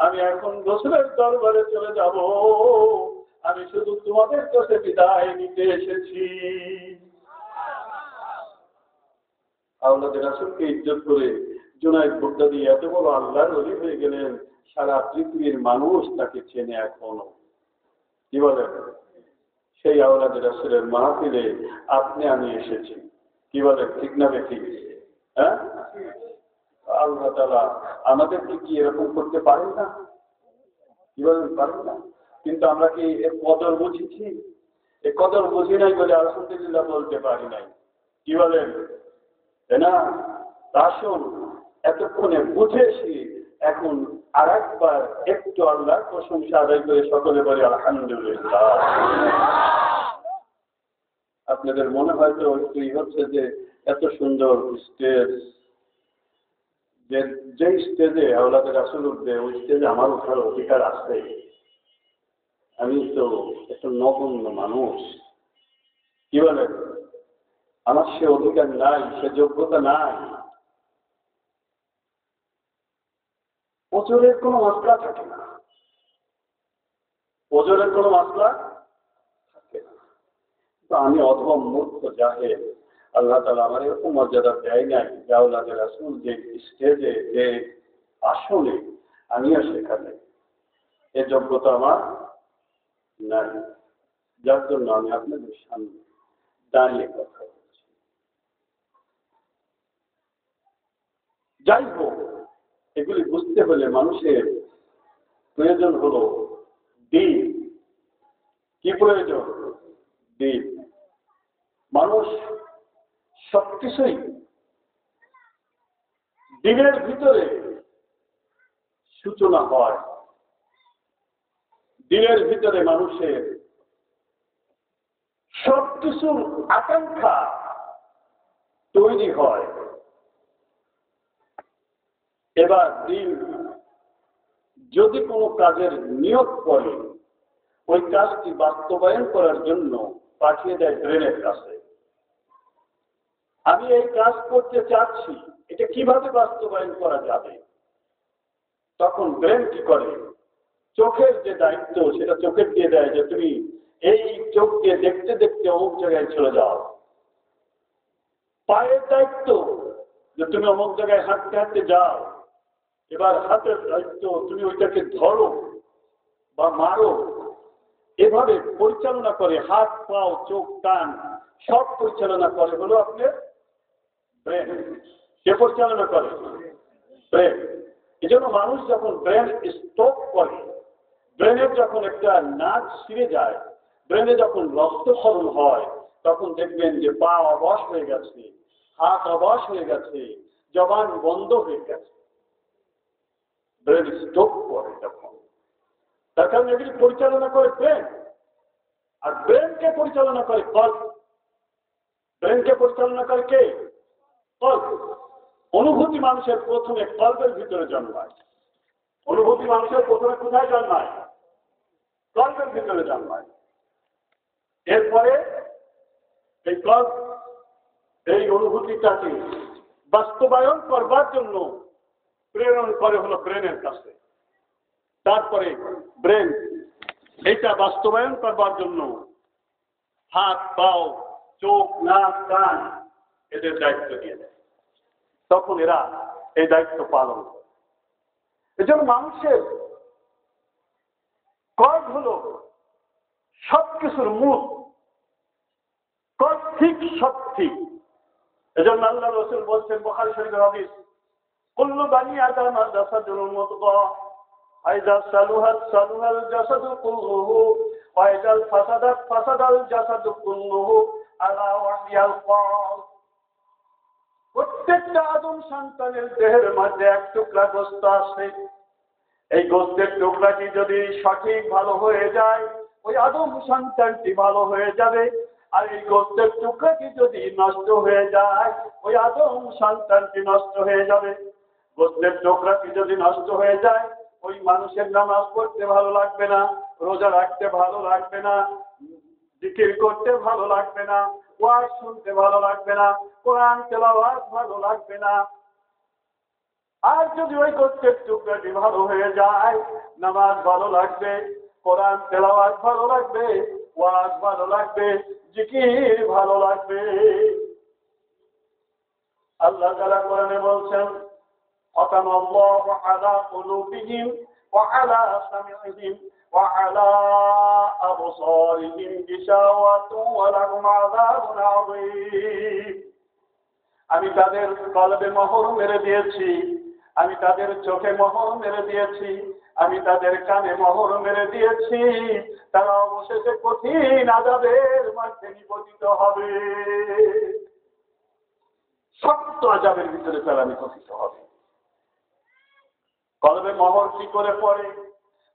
আমি এখন রাসূলের দরবারে চলে যাব। আমি শুধু তোমাদের কাছে বিদায় নিতে এসেছি। আওলাদের রাসূলকে ইজ্জত করে জুনাইদ বাগদাদি এত বড় আল্লাহর ওলি হয়ে গেলেন, সারা পৃথিবীর মানুষ তাকে চেনে এখনো। কি বলেন? সেই আওলাদের রাসূলের মাহফিলে আপনি আমি এসেছি। কি বলেন? ঠিক না বেঠিক? হ্যাঁ, আল্লাহ তাআলা আমাদেরকে কি এরকম করতে পারেন না? কি বলেন, পারেন না? কিন্তু আমরা কি এর কদর বুঝেছি? এ কদর বুঝি নাই বলে আলহামদুলিল্লাহ বলতে পারি নাই। কি বলেন, তাই না? আসুন এতক্ষণে বুঝেছি, এখন আর একবার একটু আল্লাহর প্রশংসা আদায় করে সকলে বলি আলহামদুলিল্লাহ। আপনাদের মনে হয়তো একটু হচ্ছে যে এত সুন্দর স্টেজ, যে স্টেজে আওলাদের রাসূল উঠবে ওই স্টেজে আমার ওঠার অধিকার আছে। আমি তো একটা নগণ্য মানুষ, কি বলেন, আমার সে অধিকার নাই, সে যোগ্যতা নাই। ওজোরের কোনো মাসলা থাকে না, ওজোরের কোনো মাসলা থাকে না। তো আমি অধম মূর্খ জাহেল, আল্লাহ তাআলা আমার এরকম মর্যাদা দেয় নাই যে আওলাদের রাসূল যে স্টেজে, যে আসলে আমিও সেখানে, এ যোগ্যতা আমার নাই। যার জন্য আমি আপনাদের সামনে দাঁড়িয়ে কথা বলছি। যাই হোক, এগুলি বুঝতে হলে মানুষের প্রয়োজন হলো দিন। কি প্রয়োজন? দিন। মানুষ সবকিছুই দিনের ভিতরে সূচনা হয়, দিনের ভিতরে মানুষের সবকিছুর আকাঙ্ক্ষা তৈরি হয়। এবার দিন যদি কোনো কাজের নিয়োগ করে, ওই কাজটি বাস্তবায়ন করার জন্য পাঠিয়ে দেয় ব্রেনের কাছে। আমি এই কাজ করতে চাচ্ছি, এটা কিভাবে বাস্তবায়ন করা যাবে? তখন ব্রেন কি করে? চোখের যে দায়িত্ব সেটা চোখের দিয়ে দেয় যে তুমি এই চোখ দিয়ে দেখতে দেখতে অমুক জায়গায় চলে যাও। পায়ের দায়িত্ব যে তুমি অমুক জায়গায় হাঁটতে হাঁটতে যাও। এবার হাতের দায়িত্ব তুমি ওইটাকে ধরো বা মারো। এভাবে পরিচালনা করে, হাত পাও চোখ কান সব পরিচালনা করে হলো আপনার ব্রেন। কে পরিচালনা করে? ব্রেন। এই জন্য মানুষ যখন ব্রেন স্ট্রোক করে, ব্রেনের যখন একটা নাচ ছিঁড়ে যায়, ব্রেনে যখন রক্তক্ষরণ হয়, তখন দেখবেন যে পা অবশ হয়ে গেছে, হাত অবশ হয়ে গেছে, জবান বন্ধ হয়ে গেছে। ব্রেন স্ট্রোক করে তখন। তার কারণে এগুলি পরিচালনা করে ব্রেন। আর ব্রেনকে পরিচালনা করে কল্প। ব্রেনকে পরিচালনা করে কে? কল্প। অনুভূতি মানুষের প্রথমে কল্পের ভিতরে জন্মায়। অনুভূতি মানুষের প্রথমে কোথায় জন্মায়? কল্পের ভিতরে জন্মায়। এরপরে এই কল্প এই অনুভূতিটাকে বাস্তবায়ন করবার জন্য প্রেরণ করে হলো ব্রেনের কাছে। তারপরে ব্রেন এইটা বাস্তবায়ন করবার জন্য হাত পাও চোখ নাক কান এদের দায়িত্ব দিয়ে দেয়। তখন এরা এই দায়িত্ব পালন করে। এজন্য মানুষের কর্ম হলো সবকিছুর মূল। কর্ম ঠিক সব ঠিক। এজন্য আল্লাহ রাসূল বলছেন বুখারী শরীফের হাদিস, কুল্লু বানি আদম জাসাদুল মুদগা আইযা সালুহাত সালুহাল জাসাদু কুল্লুহু ওয়া ইযাল ফাসাদাত ফাসাদাল জাসাদু কুল্লুহু আলা ওয়াহিয়াল কলব। প্রত্যেকটা আদম সন্তানের দেহের মধ্যে এক টুকরা গোশত আছে। এই গোশতের টুকরাটি যদি সঠিক ভালো হয়ে যায়, ওই আদম সন্তানটি ভালো হয়ে যাবে। আর এই গোশতের টুকরাটি যদি নষ্ট হয়ে যায়, ওই আদম সন্তানটি নষ্ট হয়ে যাবে। গোশতের টুকরাটি যদি নষ্ট হয়ে যায়, ওই মানুষের নামাজ পড়তে ভালো লাগবে না, রোজা রাখতে ভালো লাগবে না, জিকির করতে ভালো লাগবে না, ওয়াজ শুনতে ভালো লাগবে না, কোরআন তেলাওয়াত ভালো লাগবে না। আর যদি ওই গোশতের টুকরাটি ভালো হয়ে যায়, নামাজ ভালো লাগবে, কোরআন তেলাওয়াত ভালো লাগবে, ওয়াজ ভালো লাগবে, জিকির ভালো লাগবে। আল্লাহ তাআলা কোরআনে বলছেন, খাতামাল্লাহু আলা কুলুবিহিম ওয়া আলা সামিইহিম ওয়া আলা আবসারিহিম গিশাওয়াতুন ওয়া লাহুম আযাবুন আযীম। আমি তাদের কলবে মোহর মেরে দিয়েছি আমি তাদের চোখে মোহর মেরে দিয়েছি, আমি তাদের কানে মোহর মেরে দিয়েছি, তারা অবশেষে কঠিন আযাবের মধ্যে নিপতিত হবে, শক্ত আযাবের ভিতরে তারা নিপতিত হবে। কলবে মোহর কি করে পড়ে?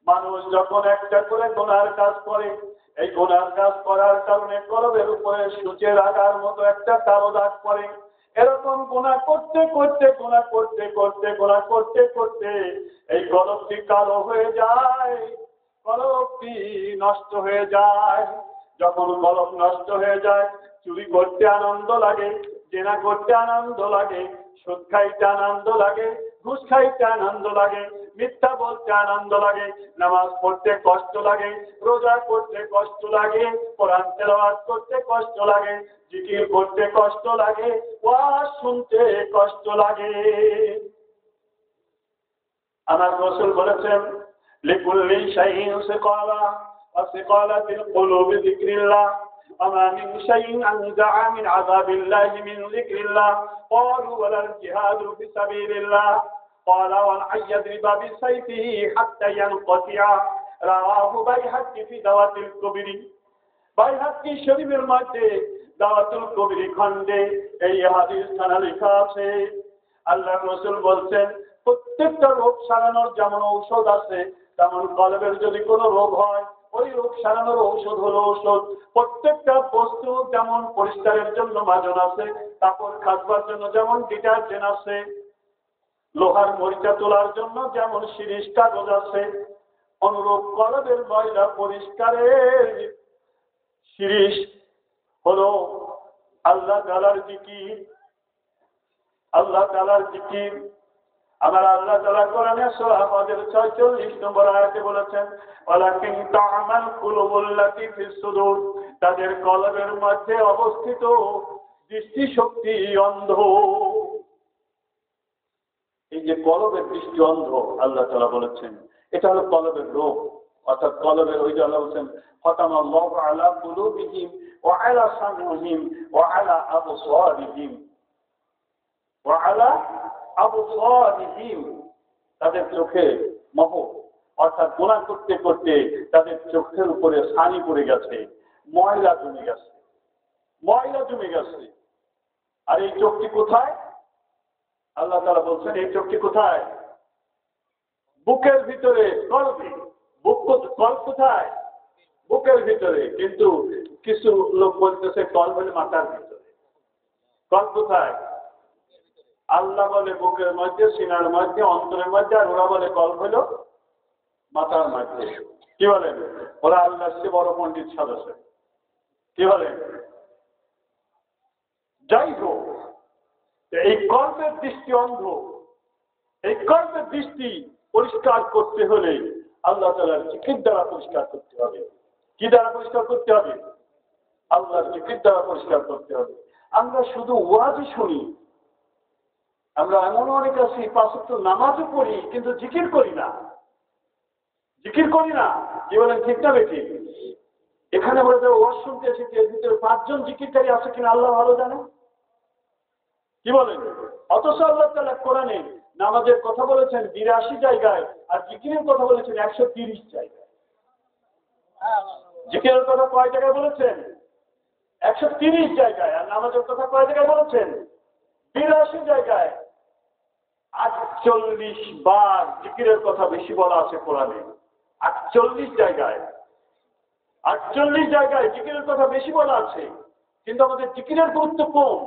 মানুষ যখন একটা করে গুনার কাজ করে, এই গুনার কাজ করার কারণে কলবের উপরে সূচের আগার মতো একটা কালো দাগ পড়ে। এরকম গুনাহ করতে করতে গুনাহ করতে করতে গুনাহ করতে করতে এই কলবটি কালো হয়ে যায়, কলবটি নষ্ট হয়ে যায়। যখন কলব নষ্ট হয়ে যায়, চুরি করতে আনন্দ লাগে, জেনা করতে আনন্দ লাগে, সুদ খাইতে আনন্দ লাগে, ঘুষ খাইতে আনন্দ লাগে, মিথ্যা বলতে আনন্দ লাগে, নামাজ পড়তে কষ্ট লাগে, রোজা করতে কষ্ট লাগে, কোরআন তেলাওয়াত করতে কষ্ট লাগে, জিকির করতে কষ্ট লাগে, ওয়াজ শুনতে কষ্ট লাগে। আমার রাসূল বলেছেন, লিকুল্লি শাইইন সিকালা ওয়া সিকালাতিল কুলুবি যিকরিল্লাহ وما من شيء أنزع من عذاب الله من ذكر الله قالوا ولا الجهاد في سبيل الله قال وأن يضرب بسيفه حتى ينقطع رواه বাইহাকী في دعوة الكبر। বাইহাকী শরীফের মধ্যে দাওয়াতুল কবির খণ্ডে এই হাদিস খানা লেখা আছে। আল্লাহর রাসূল বলছেন, প্রত্যেকটা রোগ সারানোর যেমন ঔষধ আছে, তেমন কলবের যদি কোনো রোগ হয়, ওই রোগ সারানোর ঔষধ হলো ঔষধ। প্রত্যেকটা বস্তু যেমন পরিষ্কারের জন্য মাজন আছে, কাপড় কাচবার জন্য যেমন ডিটারজেন্ট আছে, লোহার মরিচা তোলার জন্য যেমন শিরিষ কাগজ আছে, অনুরূপ কলবের ময়লা পরিষ্কারের শিরিষ হলো আল্লাহ তাআলার জিকির। আল্লাহ তাআলার জিকির। আমার আল্লাহ তাআলা কোরআনে সূরা ফাতির 46 নম্বর আয়াতে বলেছেন, ওয়ালাকিন তা'মাল কুলুবুল্লাতী ফিস সুদূর, তাদের কলবের মধ্যে অবস্থিত দৃষ্টি শক্তি অন্ধ। এই যে কলবের দৃষ্টি অন্ধ আল্লাহ তাআলা বলেছেন, এটা হলো কলবের রোগ। অর্থাৎ কলবের ওই যে আল্লাহ বলেছেন, ফাতামাল্লাহু আলা কুলুবিহিম ওয়া আলা সামইহিম ওয়া আলা আবসারিহিম ওয়া আলা আবসারিহিম, তাদের চোখে মোহর, অর্থাৎ গুনাহ করতে করতে তাদের চোখের উপরে ছানি পড়ে গেছে, ময়লা জমে গেছে, ময়লা জমে গেছে। আর এই চোখটি কোথায়? আল্লাহ তাআলা বলছেন, এই চোখটি কোথায়? বুকের ভিতরে, কলবে। কলব কোথায়? বুকের ভিতরে। কিন্তু কিছু লোক বলতেছে কলব হলো মাথার ভিতরে। কলব কোথায়? আল্লাহ বলে বুকের মধ্যে, সিনার মধ্যে, অন্তরের মধ্যে, আর ওরা বলে কলব হলো মাথার মধ্যে। কি বলেন? ওরা আল্লাহর চেয়ে বড় পণ্ডিত সদস্য। কি বলেন? যাই হোক, এই কর্মের দৃষ্টি অন্ধ। এই কর্মের দৃষ্টি পরিষ্কার করতে হলে আল্লাহ তাআলার জিকির দ্বারা পরিষ্কার করতে হবে। কি দ্বারা পরিষ্কার করতে হবে? আল্লাহর জিকির দ্বারা পরিষ্কার করতে হবে। আমরা শুধু ওয়াজই শুনি, আমরা এমন অনেক আছি 5 ওয়াক্ত নামাজও পড়ি, কিন্তু জিকির করি না। জিকির করি না। কি বলেন, ঠিক না বেঠিক? এখানে আমরা যে ওয়াজ শুনতে এসেছি, এর ভিতরে 5 জন জিকিরকারী আছে কিনা আল্লাহ ভালো জানে। কি বলেন? অথচ আল্লাহ তাআলা কোরআনে নামাজের কথা বলেছেন 82 জায়গায়, আর জিকিরের কথা বলেছেন 130 জায়গায়। জিকিরের কথা কয় জায়গায় বলেছেন? 130 জায়গায়। আর নামাজের কথা কয় জায়গায় বলেছেন? 82 জায়গায়। 48 বার জিকিরের কথা বেশি বলা আছে কোরআনে। 48 জায়গায়। 48 জায়গায় জিকিরের কথা বেশি বলা আছে, কিন্তু আমাদের জিকিরের গুরুত্ব কম।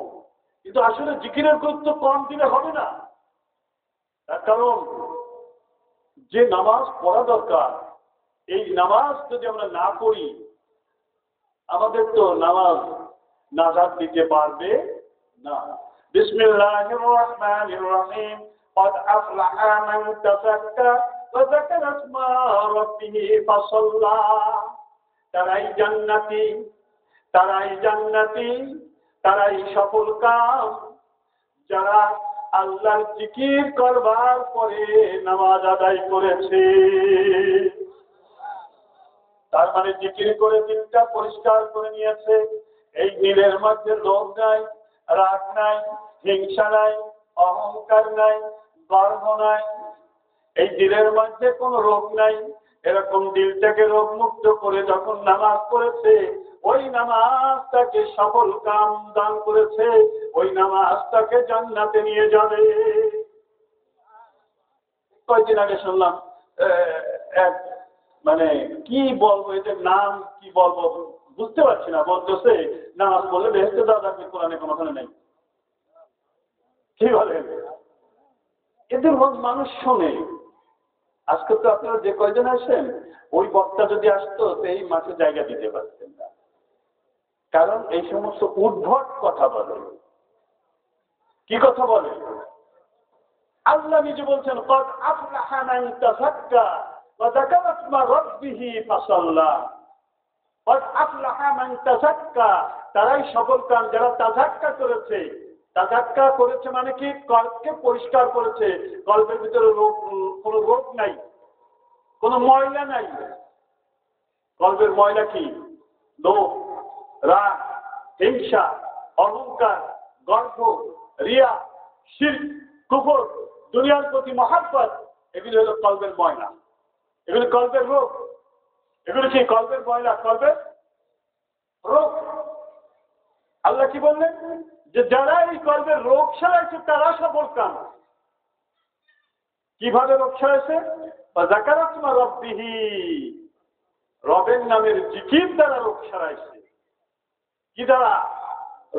কিন্তু আসলে জিকিরের গুরুত্ব কম দিলে হবে না। তার কারণ, যে নামাজ পড়া দরকার, এই নামাজ যদি আমরা না পড়ি, আমাদের তো নামাজ নাজাত দিতে পারবে না। বিসমিল্লাহির রহমানির রহিম। قد أفلح من تزكى وذكر اسم ربه فصلى। তারাই জান্নাতি, তারাই জান্নাতি, তারাই সফল কাম যারা আল্লাহর জিকির করবার পরে নামাজ আদায় করেছে। তার মানে জিকির করে দিলটা পরিষ্কার করে নিয়েছে। এই দিলের মধ্যে লোভ নাই, রাগ নাই, হিংসা নাই, অহংকার নাই, গর্ব নাই, এই দিলের মধ্যে কোনো রোগ নাই, এরকম দিলটাকে রোগমুক্ত করে যখন নামাজ পড়েছে, ওই নামাজ তাকে সফল কাম দান করেছে, ওই নামাজ তাকে জান্নাতে নিয়ে যাবে। কয়েকদিন আগে শুনলাম এক মানে কি বলবো, এদের নাম কি বলবো বুঝতে পারছি না, বলতেছে নামাজ পড়লে বেহেশতে যাওয়া যাবে, কোরআনে কোনোখানে নেই। কি বলেন? এদের মানুষ শোনে। আজকে তো আপনারা যে কয়জন আসেন, ওই বক্তা যদি আসতো সেই মাঠে জায়গা দিতে পারতেন না, কারণ এই সমস্ত উদ্ভট কথা বলে। কি কথা বলে? আল্লাহ নিজে বলছেন, কদ আফলাহা মান তাযাক্কা ওয়া যাকারা ইসমা রাব্বিহি ফাসাল্লা। কদ আফলাহা মান তাযাক্কা, তারাই সফল কাম যারা তাযাক্কা করেছে। তাযাক্কা করেছে মানে কি? কল্পকে পরিষ্কার করেছে, কল্পের ভিতরে কোনো রোগ নাই, কোনো ময়লা নাই। কল্পের ময়লা কি? লোভ, রাগ, হিংসা, অহংকার, গর্ব, রিয়া, শিরক, কুফর, দুনিয়ার প্রতি মহাব্বত, এগুলি হলো কল্পের ময়লা, এগুলি কল্পের রোগ। এগুলি কি? কল্পের ময়লা, কল্পের রোগ। আল্লাহ কি বললেন? যে যারা এই কল্পের রোগ সারাইছে তারা সফল কাম। কিভাবে রোগ সারাইছে? যাকারা ইসমা রাব্বিহি, রবের নামের জিকির দ্বারা রোগ সারাইছে। কি দ্বারা?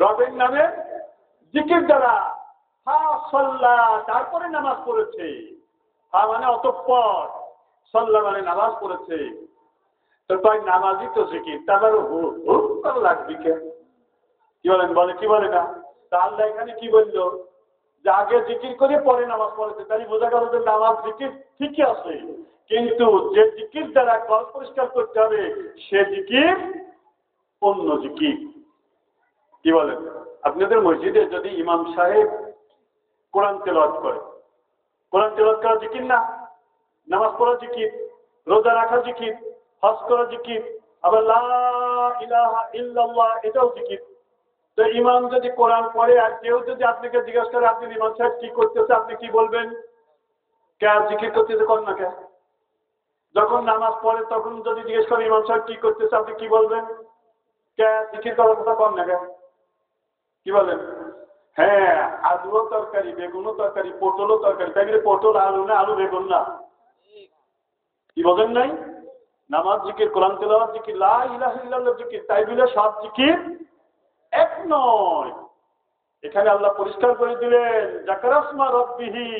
রবের নামের জিকির দ্বারা। ফাসাল্লা, তারপরে নামাজ পড়েছে। মানে অতঃপর, সাল্লা মানে নামাজ পড়েছে। তো তাই নামাজই তো জিকির, তার হুম লাগবে কে? কি বলেন? বলে কি বলে না? তা আল্লাহ এখানে কি বললো? যে আগে জিকির করে পরে নামাজ পড়েছে, তাই বোঝা গেল যে নামাজ জিকির ঠিকই আছে, কিন্তু যে জিকির দ্বারা কল পরিষ্কার করতে হবে সে জিকির অন্য জিকির। কি বলেন? আপনাদের মসজিদে যদি ইমাম সাহেব কোরআন তেলাওয়াত করে, কোরআন তেলাওয়াত করা জিকির না? নামাজ পড়া জিকির, রোজা রাখা জিকির, হজ করা জিকির, আবার লা ইলাহা ইল্লাল্লাহ এটাও জিকির। তো ইমাম যদি কোরআন পড়ে আর কেউ যদি আপনাকে জিজ্ঞাসা করে আপনি ইমাম সাহেব কি করতেছে, আপনি কি বলবেন? কে জিকির করতেছে কর না কে? যখন নামাজ পড়ে তখন যদি জিজ্ঞেস করে ইমাম সাহেব কি করতেছে, আপনি কি বলবেন? কে জিকির করার কথা কর না কে? কি বলেন? হ্যাঁ, আলুও তরকারি, বেগুনও তরকারি, পটলও তরকারি, তাই বলে পটল আলু না, আলু বেগুন না। কি বলেন নাই? নামাজ জিকির, কোরআন তেলাওয়াত জিকির, লা ইলাহা ইল্লাল্লাহ জিকির, তাই বলে সব জিকির এক নয়। এখানে আল্লাহ পরিষ্কার করে দিলেন, যাকারা ইসমা রাব্বিহি,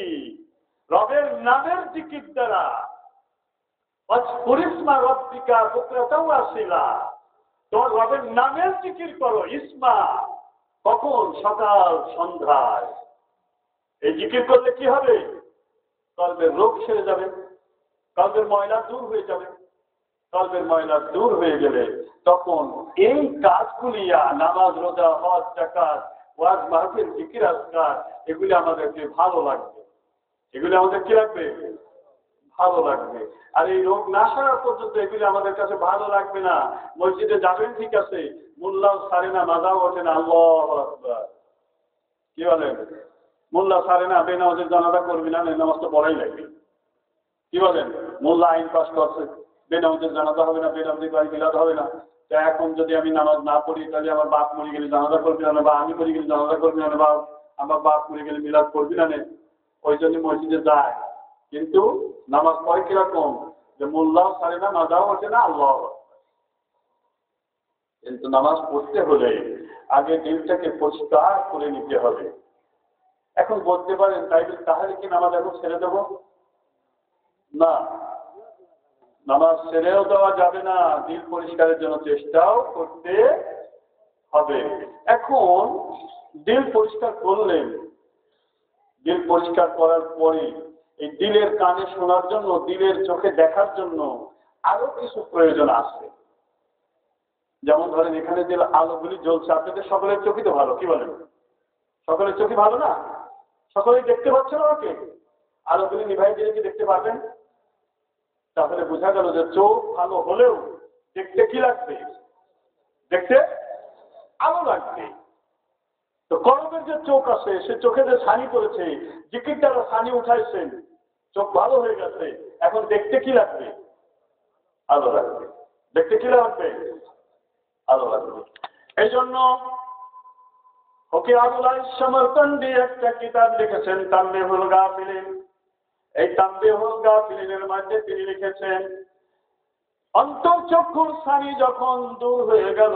রবের নামের জিকির দ্বারা। ওয়াজকুরিসমা রাব্বিকা বুকরাতাও ওয়াসিলা, তোমার রবের নামের জিকির করো। ইসমা কখন? সকাল সন্ধ্যায়। এই জিকির করলে কি হবে? কলবের রোগ সেরে যাবে, কলবের ময়লা দূর হয়ে যাবে। কলবের ময়লা দূর হয়ে গেলে তখন এই কাজগুলি, নামাজ, রোজা, হজ, যাকাত, ওয়াজ, মাহফিল, জিকির, আজকার, এগুলি আমাদেরকে ভালো লাগবে। এগুলি আমাদের কি লাগবে? ভালো লাগবে। আর এই রোগ না সারার পর্যন্ত এগুলি আমাদের কাছে ভালো লাগবে না। মসজিদে যাবেন ঠিক আছে, মোল্লাও সারে না, মাদাও ওঠে না। আল্লাহু আকবার। কি বলেন? মোল্লা সারে না, বেনামাজের জানাজা করবি না, নামাজ তো পড়াই লাগবে। কি বলেন? মোল্লা আইন পাস করছে, বেনামাজের জানাজা হবে না, বেনামাজের বাড়ি মিলাদ হবে না। তা এখন যদি আমি নামাজ না পড়ি তাহলে আমার বাপ মরে গেলে জানাজা করবি না, বা আমি মরে গেলে জানাজা করবি না, বা আমার বাপ মরে গেলে মিলাদ করবি না। ওই জন্য মসজিদে যায়, কিন্তু নামাজ পড়ে কিরকম? যে মোল্লাও সারে না, মাদাও ওঠে না, আল্লাহ। কিন্তু নামাজ পড়তে হলে আগে দিলটাকে পরিষ্কার করে নিতে হবে। এখন বলতে পারেন তাহলে কি নামাজ এখন ছেড়ে দেব? না, নামাজ ছেড়েও দেওয়া যাবে না, দিল পরিষ্কারের জন্য চেষ্টাও করতে হবে। এখন দিল পরিষ্কার করলেন, দিল পরিষ্কার করার পরে এই দিলের কানে শোনার জন্য, দিলের চোখে দেখার জন্য আরো কিছু প্রয়োজন আছে। যেমন ধরেন এখানে যে আলোগুলি জ্বলছে, আপনাদের সকলের চোখই তো ভালো। কি বলেন? সকলের চোখই ভালো না? সকলেই দেখতে পাচ্ছেন আমাকে? আলোগুলি নিভাই দিলে কি দেখতে পারবেন? তাহলে বোঝা গেল যে চোখ ভালো হলেও দেখতে কি লাগবে? দেখতে আলো লাগবে। তো কলবের যে চোখ আছে, সে চোখে যে ছানি পড়েছে, জিকির দ্বারা ছানি উঠাইছেন, চোখ ভালো হয়ে গেছে, এখন দেখতে কি লাগবে? আলো লাগবে। দেখতে কি লাগবে? আলো লাগবে। এই জন্য ফকিরুল্লাহ সমরকন্দি একটা কিতাব লিখেছেন তানবীহুল গাফিলিন। এই তানবীহুল গাফিলিনের মধ্যে তিনি লিখেছেন, অন্তর্চক্ষুর ছানি যখন দূর হয়ে গেল,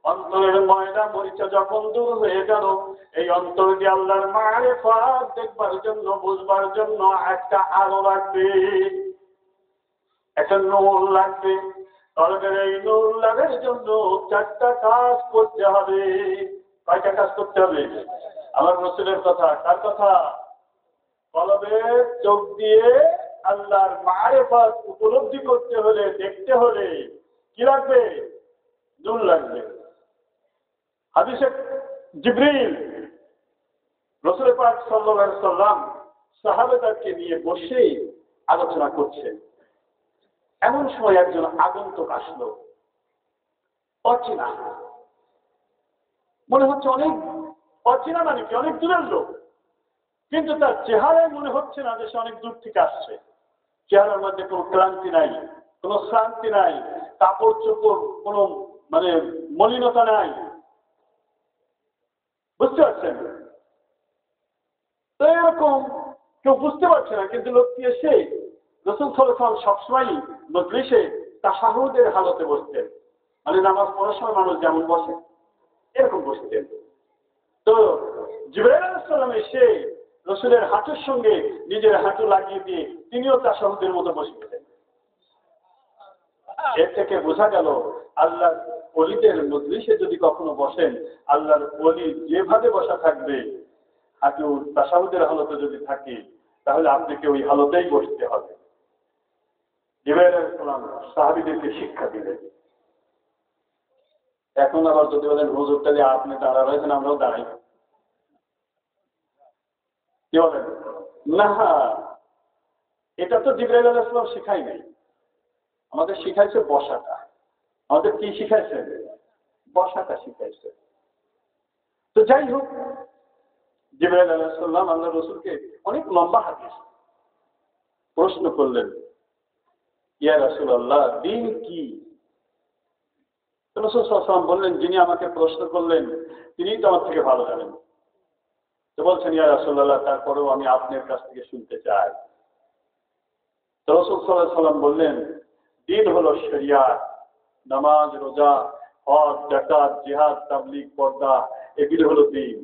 অন্তরের ময়লা মরিচা যখন দূর হয়ে গেল, এই অন্তর দিয়ে আল্লাহর মারিফাত দেখবার জন্য, বুঝবার জন্য একটা আলো লাগবে, একটা নূর লাগবে। কলবের এই নূর লাভের জন্য 4টা কাজ করতে হবে। কয়টা কাজ করতে হবে? আমার রাসূলের কথা। কার কথা? কলবের চোখ দিয়ে আল্লাহর মারিফাত উপলব্ধি করতে হলে, দেখতে হলে কি লাগবে? নূর লাগবে। হাদিসে জিবরিল রাসূল পাক সাল্লাল্লাহু আলাইহি সাল্লাম সাহাবাদেরকে নিয়ে বসে আলোচনা করছেন। এমন সময় একজন আগন্তুক আসলো, অচেনা, মনে হচ্ছে অনেক অচেনা, মানে কি অনেক দূরের লোক, কিন্তু তার চেহারায় মনে হচ্ছে না যে সে অনেক দূর থেকে আসছে। চেহারার মধ্যে কোনো ক্লান্তি নাই, কোনো শ্রান্তি নাই, কাপড় চোপড় কোনো মানে মলিনতা নাই। বুঝতে পারছেন? তো এরকম কেউ বুঝতে পারছে না, কিন্তু লোকটি এসে রাসূল সাল্লাল্লাহু আলাইহি ওয়াসাল্লাম সবসময় মজলিসে তাশাহুদের হালতে বসতেন, মানে নামাজ পড়ার সময় মানুষ যেমন বসে এরকম বসতেন। তো জিবরাইল আলাইহিস সালাম এসে রাসূলের হাঁটুর সঙ্গে নিজের হাঁটু লাগিয়ে দিয়ে তিনিও তাশাহুদের মতো বসে গেলেন। এর থেকে বোঝা গেল আল্লাহর ওলিদের মজলিসে যদি কখনো বসেন, আল্লাহর ওলি যেভাবে বসা থাকবে, হাঁটু তাশাহুদের হালতে যদি থাকে, তাহলে আপনাকে ওই হালতেই বসতে হবে। জিবরাইল আলাইহিস সালাম সাহাবীদেরকে শিক্ষা দিলেন। এখন আবার যদি বলেন হুজুর তাহলে আপনি দাঁড়া রয়েছেন, আমরাও দাঁড়াই, কি বলেন? না, এটা তো জিবরাইল আলাইহিস সালাম শিখাই নাই, আমাদের শিখাইছে বসাটা। আমাদের কি শিখাইছে? বসাটা শিখাইছে। তো যাই হোক, জিবরাইল আলাইহিস সালাম আল্লাহর রাসূলকে অনেক লম্বা হাদিস প্রশ্ন করলেন, ইয়া রাসূলুল্লাহ, দ্বীন কি? রাসূল সাল্লাল্লাহু আলাইহি ওয়াসাল্লাম বললেন, যিনি আমাকে প্রশ্ন করলেন তিনিই তো আমার থেকে ভালো জানেন। তো বলছেন, ইয়া রাসূলুল্লাহ, তারপরেও আমি আপনার কাছ থেকে শুনতে চাই। তো রাসূল সাল্লাল্লাহু আলাইহি ওয়াসাল্লাম বললেন, দ্বীন হলো শরিয়াত, নামাজ, রোজা, হজ, যাকাত, জিহাদ, তাবলীগ, পর্দা, এগুলো হলো দ্বীন।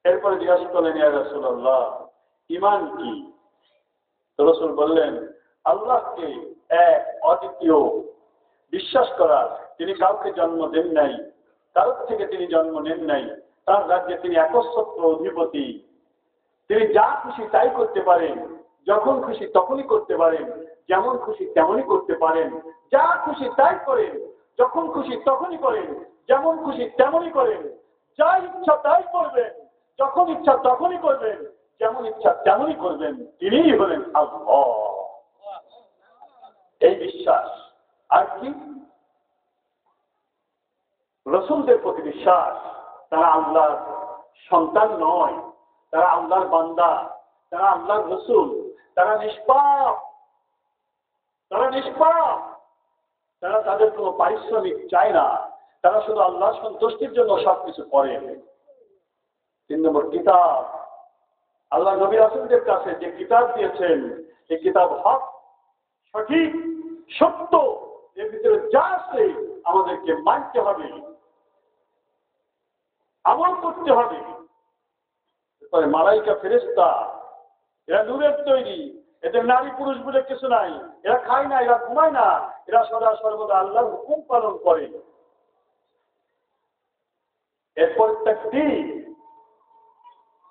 এরপরে জিজ্ঞাসা করলেন, ইয়া রাসূলুল্লাহ, ঈমান কি? তো রাসূল বললেন, আল্লাহকে এক, অদ্বিতীয় বিশ্বাস করা, তিনি কাউকে জন্ম দেন নাই, কারোর থেকে তিনি জন্ম নেন নাই, তার রাজ্যে তিনি একচ্ছত্র অধিপতি, তিনি যা খুশি তাই করতে পারেন, যখন খুশি তখনই করতে পারেন, যেমন খুশি তেমনই করতে পারেন, যা খুশি তাই করেন, যখন খুশি তখনই করেন, যেমন খুশি তেমনই করেন, যা ইচ্ছা তাই করবেন, যখন ইচ্ছা তখনই করবেন, যেমন ইচ্ছা তেমনই করবেন, তিনিই হলেন আল্লাহ। এই বিশ্বাস। আর কি? রাসূলদের প্রতি বিশ্বাস। তারা আল্লাহর সন্তান নয়, তারা আল্লাহর বান্দা, তারা আল্লাহর রাসূল, তারা নিষ্পাপ, তারা নিষ্পাপ, তারা তাদের কোনো পারিশ্রমিক চায় না, তারা শুধু আল্লাহর সন্তুষ্টির জন্য সবকিছু করে। 3 নম্বর, কিতাব। আল্লাহ নবী রাসূলদের কাছে যে কিতাব দিয়েছেন, এই কিতাব হক, সঠিক, সত্য, এর ভিতরে যা আছে আমাদেরকে মানতে হবে, আমল করতে হবে। মালাইকা, ফেরেশতা, এরা নূরের তৈরি, এদের নারী পুরুষ বলে কিছু নাই, এরা খায় না, এরা ঘুমায় না, এরা সদা সর্বদা আল্লাহর হুকুম পালন করে। এরপর তাকদীর,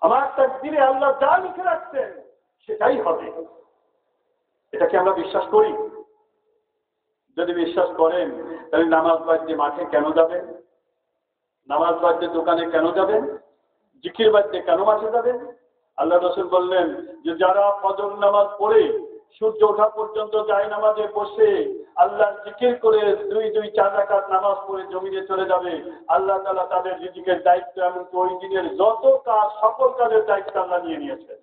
আমার তাকদীরে আল্লাহ যা লিখে রাখছেন সেটাই হবে। এটাকে আমরা বিশ্বাস করি। যদি বিশ্বাস করেন, তাহলে নামাজ বাদ্যে মাঠে কেন যাবেন? নামাজ বাদ্যে দোকানে কেন যাবেন? জিকির বাদ্যে কেন মাঠে যাবেন? আল্লাহ রাসূল বললেন যে যারা ফজর নামাজ পড়ে সূর্য ওঠা পর্যন্ত যায় নামাজে বসে আল্লাহর জিকির করে 2-4 রাকাত নামাজ পড়ে জমিনে চলে যাবে, আল্লাহ তাআলা তাদের রিজিকের দায়িত্ব এমনকি ওই দিনের যত কাজ সকল কাজের দায়িত্ব আল্লাহ নিয়ে নিয়েছেন।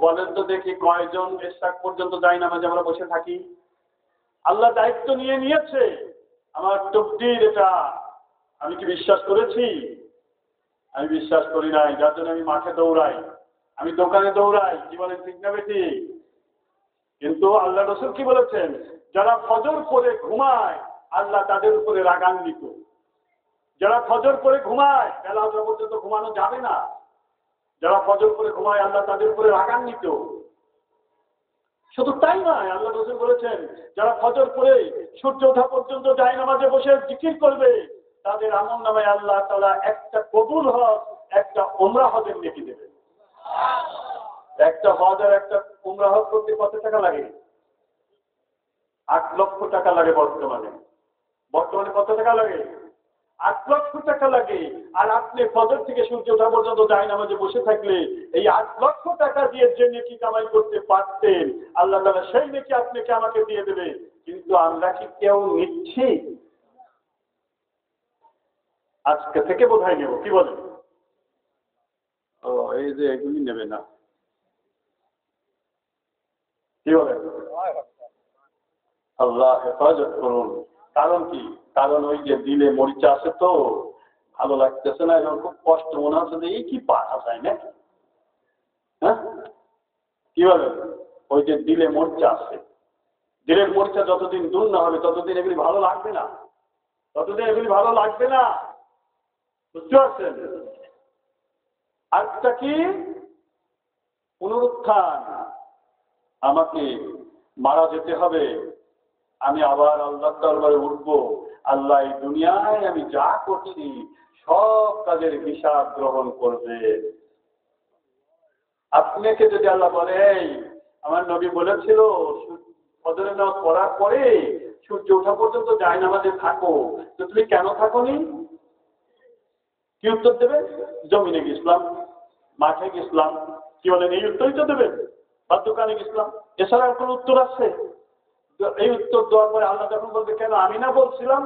বলেন তো দেখি কয়জন ইশরাক পর্যন্ত যায় নামাজে আমরা বসে থাকি? আল্লাহ দায়িত্ব নিয়ে নিয়েছে। আমার তকদীর এটা। আমি কি বিশ্বাস করেছি? আমি বিশ্বাস করি নাই, যার জন্য আমি মাঠে দৌড়াই, আমি দোকানে দৌড়াই। কি বলেন, ঠিক না বেটি? কিন্তু আল্লাহ রাসূল কি বলেছেন? যারা ফজর পড়ে ঘুমায় আল্লাহ তাদের উপরে রাগান্বিত। যারা ফজর পড়ে ঘুমায়, বেলা ওঠা পর্যন্ত ঘুমানো যাবে না, যারা ফজর পড়ে ঘুমায় আল্লাহ তাদের উপরে রাগান্বিত। শুধু তাই নয়, আল্লাহ রাসূল বলেছেন যারা ফজর পড়ে সূর্য ওঠা পর্যন্ত যায় নামাজে বসে জিকির করবে তাদের আমলনামায় আল্লাহ তাআলা একটা কবুল হজ, একটা উমরা হজের নেকি দেবে। একটা হজ আর একটা উমরা হজ করতে কত টাকা লাগে? 8 লক্ষ টাকা লাগে বর্তমানে। বর্তমানে কত টাকা লাগে? 8 লক্ষ টাকা লাগে। আর আপনি ফজর থেকে সূর্য ওঠা পর্যন্ত যায় নামাজে বসে থাকলে এই 8 লক্ষ টাকা দিয়ে যে নেকি কামাই করতে পারতেন আল্লাহ তাআলা সেই নেকি আপনাকে আমাকে দিয়ে দেবে। কিন্তু আমরা কি কেউ নিচ্ছি? আজকে থেকে বোধহয় নেব। কি বলেন? ও এই যে এগুলি নেবে না, কি বলেন? আল্লাহ হেফাজত করুন। কারণ কি? কারণ ওই যে দিলে মরিচা আছে তো ভালো লাগতেছে না, এখন খুব কষ্ট মনে হচ্ছে যে এই কি পারা যায় না। হ্যাঁ, কি বলেন? ওই যে দিলে মরিচা আছে, দিলের মরিচা যতদিন দূর না হবে ততদিন এগুলি ভালো লাগবে না, ততদিন এগুলি ভালো লাগবে না। বুঝতে পারছেন? আজটা কি? পুনরুত্থান। আমাকে মারা যেতে হবে, আমি আবার আল্লাহর দরবারে উঠবো। আল্লাহ এই দুনিয়ায় আমি যা করছি সব কাজের হিসাব গ্রহণ করবে। আপনাকে যদি আল্লাহ বলে আমার নবী বলেছিল ফজরের নামাজ পড়ার পরে সূর্য ওঠা পর্যন্ত যায় নামাজে থাকো, তো তুমি কেন থাকোনি? কি উত্তর দেবে? জমিনে গেছিলাম, মাঠে গেছিলাম। কি বলেন? এই উত্তরই তো দেবেন। বা দোকানে গেছিলাম, এছাড়া আর কোনো উত্তর আছে? এই উত্তর দেওয়ার পরে আল্লাহ যখন বলতে, কেন আমি না বলছিলাম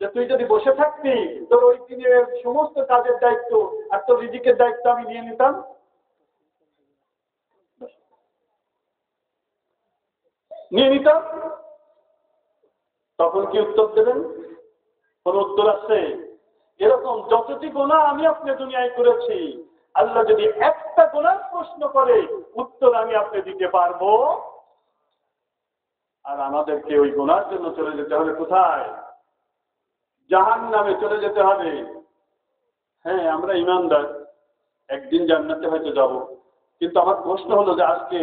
যে তুই যদি বসে থাকতি তোর ওই দিনের সমস্ত কাজের দায়িত্ব আর তোর রিজিকের দায়িত্ব আমি নিয়ে নিতাম। তখন কি উত্তর দেবেন? কোন উত্তর আছে? এরকম যতটি গুনাহ আমি আপনি দুনিয়ায় করেছি, আল্লাহ যদি একটা গুনার প্রশ্ন করে উত্তর আমি আপনি দিতে পারবো। আর আমাদেরকে ওই গুনার জন্য চলে যেতে হবে কোথায়? জাহান্নামে চলে যেতে হবে। হ্যাঁ, আমরা ইমানদার, একদিন জান্নাতে হয়তো যাব। কিন্তু আমার প্রশ্ন হলো যে আজকে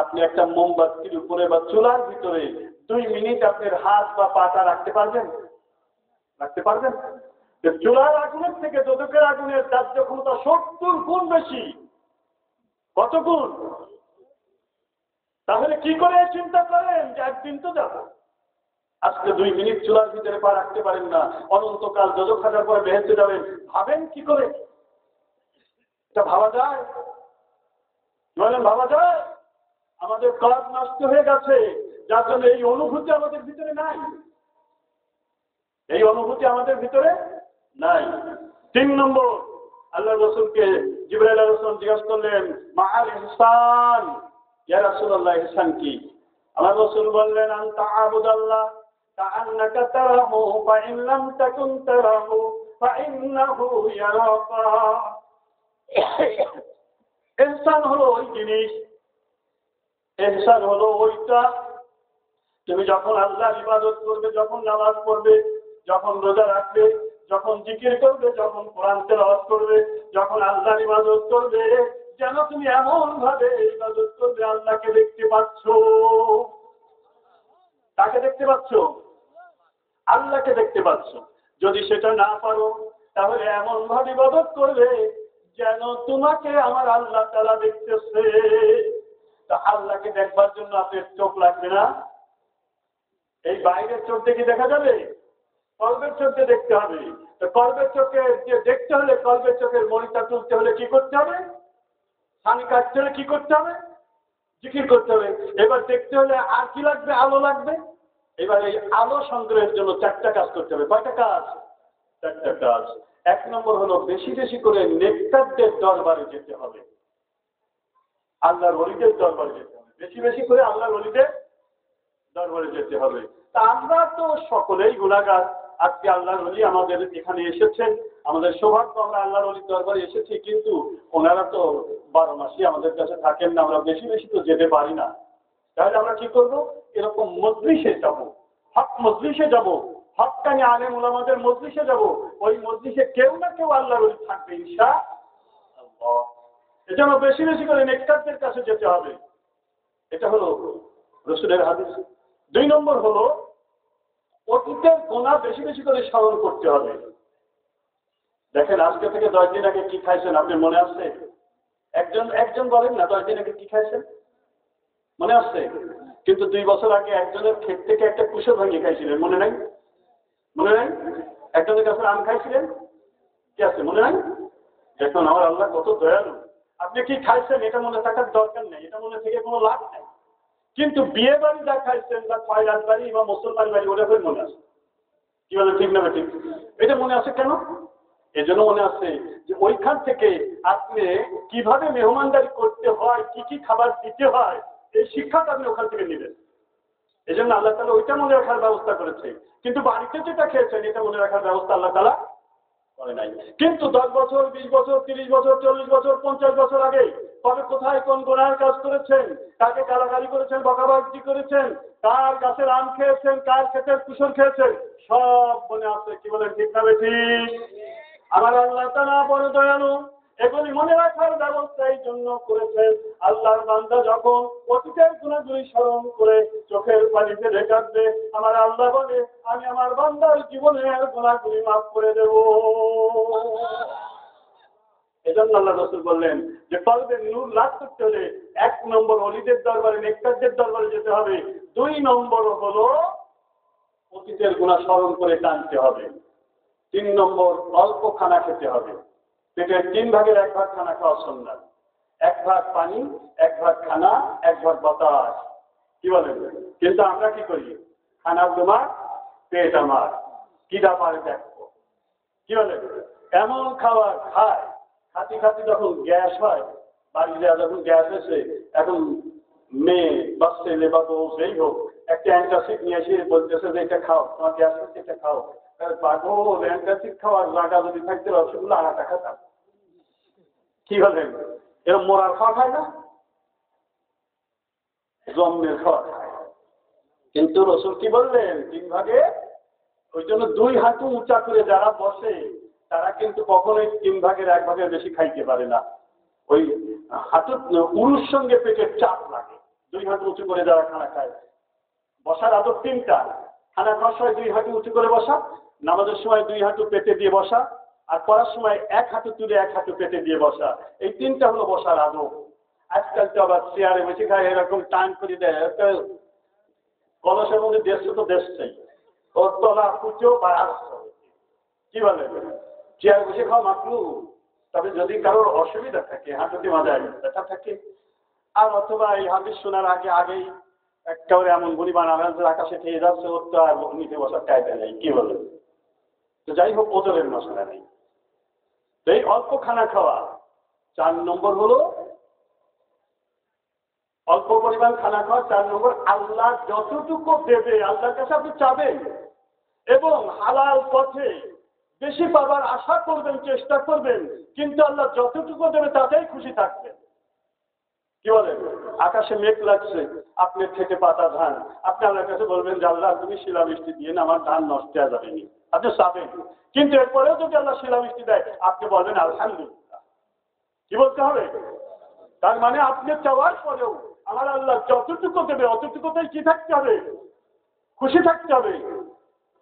আপনি একটা মোমবাতির উপরে বা চুলার ভিতরে 2 মিনিট আপনার হাত বা পাটা রাখতে পারবেন? রাখতে পারবেন? চুলার আগুনের থেকে দোদকের আগুনের দাহ্য ক্ষমতা 70 গুণ বেশি। কত গুণ? তাহলে কি করে চিন্তা করেন যে একদিন তো যাব। আজকে 2 মিনিট চুলার ভিতরে পা রাখতে পারেন না, অনন্তকাল দোজখ হাজার পরে বেহেশতে যাবেন। ভাবেন কি করে? এটা ভাবা যায়? বলেন ভাবা যায়? আমাদের কাজ নষ্ট হয়ে গেছে, যার জন্য এই অনুভূতি আমাদের ভিতরে নাই। এই অনুভূতি আমাদের ভিতরে নাই। 3 নম্বর, আল্লাহ রাসূলকে জিবরাইল আলাইহিস সালাম জিজ্ঞাসা করলেন, মা'আল ইহসান, ইয়া রাসূলুল্লাহ, ইহসান কি? আমার রাসূল বললেন, আনতা আবুদাল্লাহ কাআন্নাকা তারাহু ফাইন লাম তাকুন তারাহু ফাইন্নাহু ইয়ারাকা। ইহসান হলো ওই জিনিস, ইহসান হলো ওইটা, তুমি যখন আল্লাহর ইবাদত করবে, যখন নামাজ পড়বে, যখন রোজা রাখবে, যখন জিকির করবে, যখন কোরআন তেলাওয়াত করবে, যখন আল্লাহর ইবাদত করবে, যেন তুমি এমন ভাবে ইবাদত করবে আল্লাহকে দেখতে পাচ্ছ। তাকে দেখতে পাচ্ছ? আল্লাহকে দেখতে পাচ্ছ। যদি সেটা না পারো তাহলে এমন ভাবে ইবাদত করবে যেন তোমাকে আমার আল্লাহ তাআলা দেখতেছে। তা আল্লাহকে দেখবার জন্য আপনার চোখ লাগবে না? এই বাইরের চোখ দিয়ে দেখা যাবে? কলবের চোখে দেখতে হবে। তো কলবের চোখে যে দেখতে হলে কলবের চোখের মনিটা তুলতে হলে কি করতে হবে? ছানি কাটতে হলে কি করতে হবে? জিকির করতে হবে। এবার দেখতে হলে আর কি লাগবে? আলো লাগবে। এবার এই আলো সংগ্রহের জন্য 4টা কাজ করতে হবে। কয়টা কাজ? 4টা কাজ। 1 নম্বর হলো বেশি বেশি করে নেককারদের দরবারে যেতে হবে, আল্লাহর ওলিদের দরবারে যেতে হবে, বেশি বেশি করে আল্লাহর ওলিদের দরবারে যেতে হবে। তা আমরা তো সকলেই গুনাহগার। আজকে আল্লাহর ওলি আমাদের এখানে এসেছেন, আমাদের সৌভাগ্য, আমরা আল্লাহর ওলির দরবারে এসেছি, কিন্তু ওনারা তো 12 মাসই আমাদের কাছে থাকেন না, আমরা বেশি বেশি তো যেতে পারি না। তাহলে আমরা কি করব? এরকম মজলিসে যাব, হক মজলিসে যাব, হক্কানি আলেম ওলামাদের মজলিসে যাব। ওই মজলিসে কেউ না কেউ আল্লাহর ওলি থাকবে ইনশাআল্লাহ। এজন্য বেশি বেশি করে নেককারদের কাছে যেতে হবে। এটা হলো রাসূলের হাদিস। 2 নম্বর হলো অতীতের গুনাহ বেশি বেশি করে স্মরণ করতে হবে। দেখেন, আজকে থেকে 10 দিন আগে কি খাইছেন আপনি মনে আছে? একজন বলেন না 10 দিন আগে কি খাইছেন মনে আছে? কিন্তু 2 বছর আগে একজনের ক্ষেত থেকে একটা কুশো ভাঙিয়ে খাইছিলেন, মনে নাই? মনে নাই? একজনের কাছে আম খাইছিলেন, কি আছে মনে নাই? দেখুন আমার আল্লাহ কত দয়ালু। আপনি কি খাইছেন এটা মনে থাকার দরকার নেই, এটা মনে থেকে কোনো লাভ নেই। কিন্তু বিয়ে বাড়ি যা খাইছেন বা খয়রাত বাড়ি বা মুসলমান বাড়ি ওটা করে মনে আছে। কি বলে ঠিক না ঠিক? এটা মনে আছে কেন? এজন্য মনে আছে যে ওইখান থেকে আপনি কিভাবে মেহমানদারি করতে হয়, কি কি খাবার দিতে হয়, এই শিক্ষাটা আপনি ওখান থেকে নেবেন। এই জন্য আল্লাহ তাআলা ওইটা মনে রাখার ব্যবস্থা করেছে। কিন্তু বাড়িতে যেটা খেয়েছেন এটা মনে রাখার ব্যবস্থা আল্লাহ তাআলা করে নাই। কিন্তু 10 বছর, 20 বছর, 30 বছর, 40 বছর, 50 বছর আগে কবে কোথায় কোন গুনাহের কাজ করেছেন, কাকে গালাগালি করেছেন, বকাবকি করেছেন, কার গাছের আম খেয়েছেন, কার ক্ষেতের কুশল খেয়েছেন, সব মনে আছে। কি বলেন ঠিক না বেঠিক? আমার আল্লাহ তাআলা বড় দয়ালু, এগুলি মনে রাখার ব্যবস্থা এই জন্য করেছেন। আল্লাহর বান্দা যখন অতীতের গুনাহগুলি স্মরণ করে চোখের পানিতে রেখাবে, আমার আল্লাহ বলে আমি আমার বান্দার জীবনের গুনাহগুলি মাফ করে দেব। এজন্য আল্লাহ রাসূল বললেন যে কলবে নূর লাভ করতে হলে 1 নম্বর ওলিদের দরবারে, নেককারদের দরবারে যেতে হবে। 2 নম্বর হলো অতীতের গুনাহ স্মরণ করে টানতে হবে। 3 নম্বর অল্প খানা খেতে হবে। পেটের 3 ভাগের 1 ভাগ খানা খাওয়া সুন্নাত। 1 ভাগ পানি, 1 ভাগ খানা, 1 ভাগ বাতাস। কি বলেন? কিন্তু আমরা কি করি? খানা তোমার, পেট আমার, কিডা পারে দেখো। কি বলেন? এমন খাবার খায়, খাতি খাতি যখন গ্যাস হয়, বাড়িতে যখন গ্যাস এসে এখন মেয়ে বা ছেলে বা বউ যেই হোক একটা অ্যান্টাসিড নিয়ে এসে বলতেছে যে এটা খাও, তোমার গ্যাস হচ্ছে এটা খাও। পাগল, অ্যান্টাসিড খাওয়ার জায়গা যদি থাকতে রসগোল্লা আনাটা খাতাম। কি বলেন? এরকম মোরার খাওয়া খায় না, জন্মের খাওয়া খায়। কিন্তু রসুল কি বললেন? 3 ভাগে। ওই জন্য 2 হাঁটু উঁচা করে যারা বসে তারা কিন্তু কখনোই 3 ভাগের 1 ভাগের বেশি খাইতে পারে না। ওই হাঁটু উরুর সঙ্গে পেটের চাপ লাগে। 2 হাঁটু উঁচু করে যারা খানা খায়, বসার আদব 3টা। খানা খাওয়ার সময় 2 হাঁটু উঁচু করে বসা, নামাজের সময় 2 হাঁটু পেটে দিয়ে বসা, আর পড়ার সময় 1 হাঁটু তুলে 1 হাঁটু পেটে দিয়ে বসা। এই 3টা হলো বসার আদব। আজকাল তো আবার চেয়ারে বসে খায়, এরকম টান করে দেয়। কলসের মধ্যে দেশ তো দেশ চাই, ওর তলা কুচো বা কি বলে চেয়ারে বসে খাওয়া মাকরু। তবে যদি কারোর অসুবিধা থাকে, হাঁটুতে মাজায় ব্যথা থাকে, আর অথবা এই হাদিস শোনার আগেই একেবারে এমন পরিমাণ আনাজের আকাশে খেয়ে যাচ্ছে, ওর তো আর নিতে বসার কায়দা নেই। কি বলে? তো যাই হোক, ওজনের মশলা নেই। তো এই অল্প খানা খাওয়া। 4 নম্বর হলো অল্প পরিমাণ খানা খাওয়া। 4 নম্বর আল্লাহ যতটুকু দেবে আল্লাহর কাছে আপনি চাবেন এবং হালাল পথে বেশি পাবার আশা করবেন, চেষ্টা করবেন, কিন্তু আল্লাহ যতটুকু দেবে তাতেই খুশি থাকবেন। কি বলেন? আকাশে মেঘ লাগছে, আপনি খেতে পাতা ধান, আপনি আল্লাহর কাছে বলবেন যে আল্লাহ তুমি শিলাবৃষ্টি দিয়ে আমার ধান নষ্ট হয়ে যাবেনি, আপনি চাবেন। কিন্তু এরপরেও যদি আল্লাহ শিলাবৃষ্টি দেয় আপনি বলবেন আলহামদুলিল্লাহ। কি বলতে হবে? তার মানে আপনি চাওয়ার পরেও আমার আল্লাহ যতটুকু দেবে অতটুকুতেই কি থাকতে হবে? খুশি থাকতে হবে।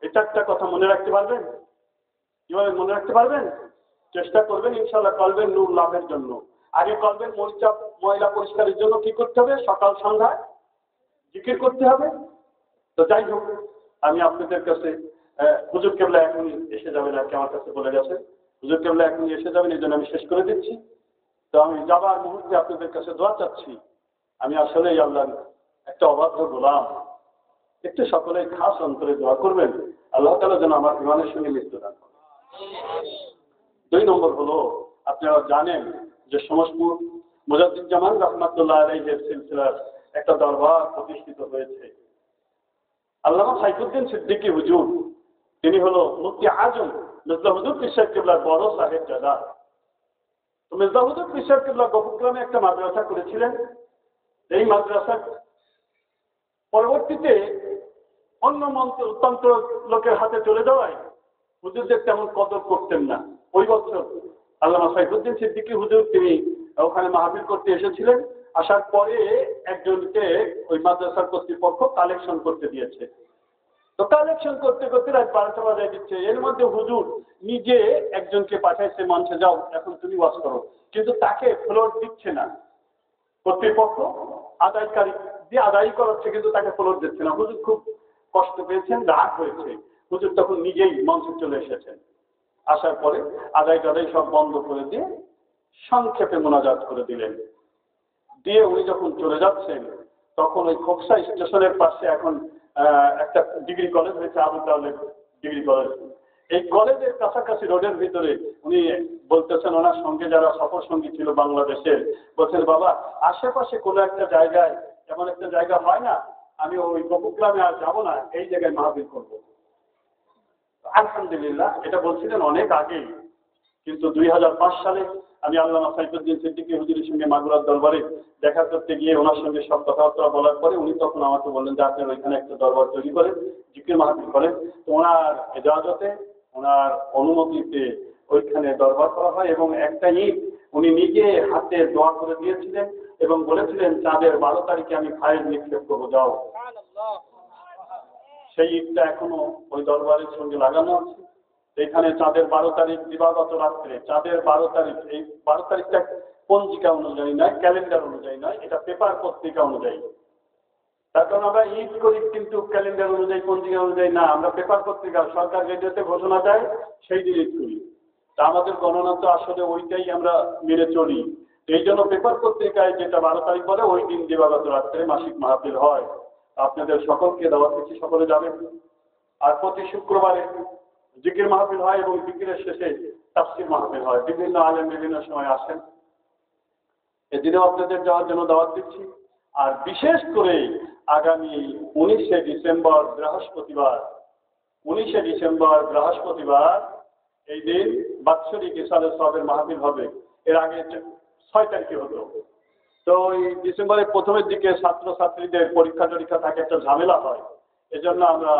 এই 4টা কথা মনে রাখতে পারবেন? কিভাবে মনে রাখতে পারবেন? চেষ্টা করবেন ইনশাআল্লাহ কলবের নূর লাভের জন্য। আগে কলবের ময়লা পরিষ্কারের জন্য কি করতে হবে? সকাল সন্ধ্যায় জিকির করতে হবে। তো যাই হোক, আমি আপনাদের কাছে হুজুর কেবলা এখনই এসে যাবেন আর কি, আমার কাছে বলে গেছে হুজুর কেবলা এখনই এসে যাবেন, এই জন্য আমি শেষ করে দিচ্ছি। তো আমি যাবার মুহূর্তে আপনাদের কাছে দোয়া চাচ্ছি আমি আসলে আল্লাহর একটা অবাধ্য গোলাম। একটু সকলে খাস অন্তরে দোয়া করবেন, আল্লাহ তাআলা যেন আমার ইমানের সঙ্গে মৃত্যু দান করেন। 2 নম্বর হলো, আপনারা জানেন যে সমসপুর মুজাদ্দিদুজ্জামান রাহমাতুল্লাহ আলাইহির সিলসিলার একটা দরবার প্রতিষ্ঠিত হয়েছে। আল্লামা সাইফুদ্দিন সিদ্দিকী হুজুর, তিনি হলো মুফতি আজম মির্জা হুজুর পীর সাহেব কিবলার বড় সাহেব দাদা। তো মির্জা হুজুর পীর সাহেব কিবলা গোপুগ্রামে একটা মাদ্রাসা করেছিলেন। এই মাদ্রাসা পরবর্তীতে অন্য তন্ত্র লোকের হাতে চলে যাওয়ায় হুজুরদের তেমন কদর করতেন না। ওই বছর আল্লামা সাইফুদ্দিন সিদ্দিকী হুজুর তিনি ওখানে মাহফিল করতে এসেছিলেন। আসার পরে একজনকে ওই মাদ্রাসার কর্তৃপক্ষ কালেকশন করতে দিয়েছে। তো কালেকশন করতে করতে রাত 12টা বাজায় দিচ্ছে। এর মধ্যে হুজুর নিজে একজনকে পাঠাইছে মঞ্চে, যাও এখন তুমি ওয়াজ করো, কিন্তু তাকে ফ্লোর দিচ্ছে না। কর্তৃপক্ষ আদায়কারী দিয়ে আদায় করাচ্ছে, কিন্তু তাকে ফ্লোর দিচ্ছে না। হুজুর খুব কষ্ট পেয়েছেন, রাগ হয়েছে। হুজুর তখন নিজেই মঞ্চে চলে এসেছেন। আসার পরে আদায় সব বন্ধ করে দিয়ে সংক্ষেপে মোনাজাত করে দিলেন। দিয়ে উনি যখন চলে যাচ্ছেন, তখন ওই খোকসা স্টেশনের পাশে এখন একটা ডিগ্রি কলেজ হয়েছে, আবু তালেব ডিগ্রি কলেজ। এই কলেজের কাছাকাছি রোডের ভিতরে উনি বলতেছেন, ওনার সঙ্গে যারা সফর সঙ্গী ছিল বাংলাদেশের, বলছেন, বাবা আশেপাশে কোনো একটা জায়গায়, এমন একটা জায়গা হয় না, আমি ওই গোপুগ্রামে আর যাবো না, এই জায়গায় মাহফিল করবো। আলহামদুলিল্লাহ, এটা বলছিলেন অনেক আগেই। কিন্তু 2005 সালে আমি আল্লামা সাইফুদ্দিন সিদ্দিকী হুজুরের সঙ্গে মাগুরার দরবারে দেখা করতে গিয়ে ওনার সঙ্গে সব কথাবার্তা বলার পরে উনি তখন আমাকে বললেন যে আপনার ওইখানে একটা দরবার তৈরি করেন, জিকির মাহফিল করেন। তো ওনার এজাজতে, ওনার অনুমতিতে ওইখানে দরবার করা হয় এবং একটা ঈদ উনি নিজে হাতে দোয়া করে দিয়েছিলেন এবং বলেছিলেন, চাঁদের 12 তারিখে আমি ফাইল নিক্ষেপ করবো, যাও। সেই ঈদটা এখনো ওই দরবারের সঙ্গে লাগানো আছে। এখানে চাঁদের 12 তারিখ দিবাগত রাত্রে, চাঁদের 12 তারিখ, এই 12 তারিখটা পঞ্জিকা অনুযায়ী নয়, ক্যালেন্ডার অনুযায়ী নয়, এটা পেপার পত্রিকা অনুযায়ী। তার কারণ আমরা ঈদ করি কিন্তু ক্যালেন্ডার অনুযায়ী, পঞ্জিকা অনুযায়ী না, আমরা পেপার পত্রিকা, সরকার রেডিওতে ঘোষণা দেয়, সেই দিন ঈদ করি। তা আমাদের গণনা তো আসলে ওইটাই আমরা মেনে চলি। এই জন্য পেপার পত্রিকায় যেটা 12 তারিখ বলে, ওই দিন দিবাগত রাত্রে মাসিক মাহফিল হয়। আপনাদের সকলকে দাওয়াত দিচ্ছি, সকলে যাবেন। আর প্রতি শুক্রবারে জিকির মাহফিল হয় এবং জিকিরের শেষে তাফসীর মাহফিল হয়। বিভিন্ন আলেম বিভিন্ন সময় আসেন। এদিনেও আপনাদের যাওয়ার জন্য দাওয়াত দিচ্ছি। আর বিশেষ করে আগামী 19শে ডিসেম্বর বৃহস্পতিবার এই দিন বাৎসরিক ইসালে সওয়াবের মাহফিল হবে। এর আগে 6 তারিখে হতো। তো এই ডিসেম্বরের প্রথমের দিকে ছাত্রছাত্রীদের পরীক্ষা টরীক্ষা থাকে, একটা ঝামেলা হয়। এজন্য আমরা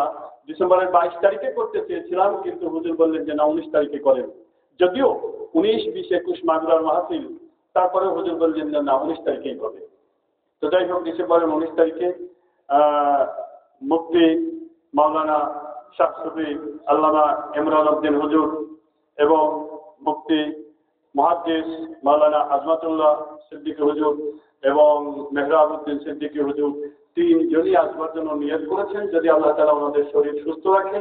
ডিসেম্বরের 22 তারিখে করতে চেয়েছিলাম, কিন্তু হুজুর বললেন যে না, 19 তারিখে করেন। যদিও 19, 20, 21 মাগুরার মাহফিল, তারপরে হুজুর বললেন যে না, 19 তারিখেই হবে। তো যাই হোক, ডিসেম্বরের 19 তারিখে মুফতি মাওলানা শাহ সুফি আল্লামা ইমরান উদ্দিন হুজুর এবং মুফতি মুহাদ্দিস মাওলানা আজমাতুল্লাহ সিদ্দিকী হুজুর এবং মেহরাব উদ্দিন সিদ্দিকী হুজুর, 3 জনই আসবার জন্য নিয়ত করেছেন। যদি আল্লাহ তাআলা ওনাদের শরীর সুস্থ রাখে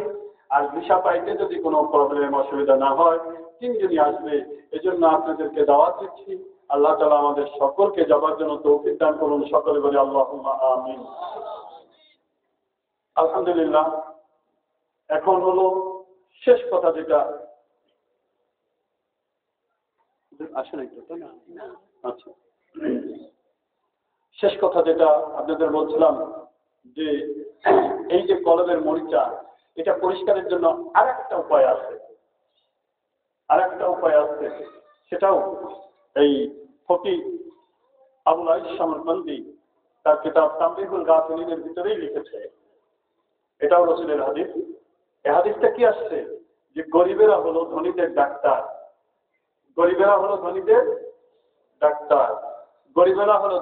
আর ভিসা পাইতে যদি কোনো প্রবলেম অসুবিধা না হয়, 3 জনই আসবে। এজন্য আপনাদেরকে দাওয়াত দিচ্ছি। আল্লাহ তাআলা আমাদের সকলকে যাবার জন্য তৌফিক দান করুন। সকলে বলি আল্লাহুম্মা আমিন। আলহামদুলিল্লাহ, এখন হলো শেষ কথা, যেটা আসলে আচ্ছা, শেষ কথা যেটা আপনাদের বলছিলাম, যে এই যে কলমের মরিচা, এটা পরিষ্কারের জন্য আরেকটা উপায় আছে। সেটাও এই ফকিহ আবুল আইশ সামরকান্দি তার কিতাব তামবিহুল গাফিলিনের ভিতরেই লিখেছে। এটাও রাসূলের হাদিস। এই হাদিসটা কি আসছে, যে গরিবেরা হলো ধনীদের ডাক্তার, গরিবেরা হলো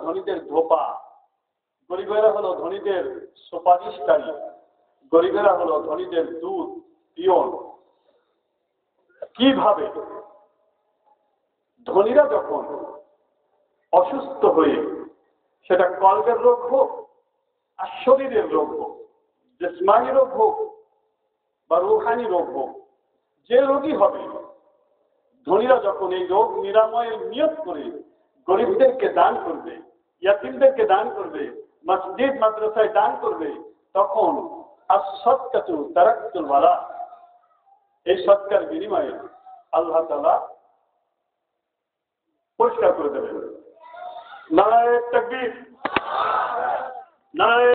ধনীদের ধোপা, গরিবেরা হলো ধনীদের সুপারিশকারী, গরিবেরা হলো ধনীদের দুধ পিয়ন। কিভাবে? ধনীরা যখন অসুস্থ হয়ে, সেটা কলবের রোগ হোক আর শরীরের রোগ হোক, জিসমানি রোগ হোক বা রূহানি রোগ হোক, যে রোগী হবে, ধনীরা যখন এই রোগ নিরাময়ের নিয়ত করে গরিবদেরকে দান করবে, ইয়াতীমদেরকে দান করবে, মসজিদ মাদ্রাসায় দান করবে, তখন আস-সাদকাতু তারাক্তুল বালা, এই সৎকার বিনিময়ে আল্লাহ তাআলা পরিষ্কার করে দেবেন। নারায়ে তাকবীর, নারায়ে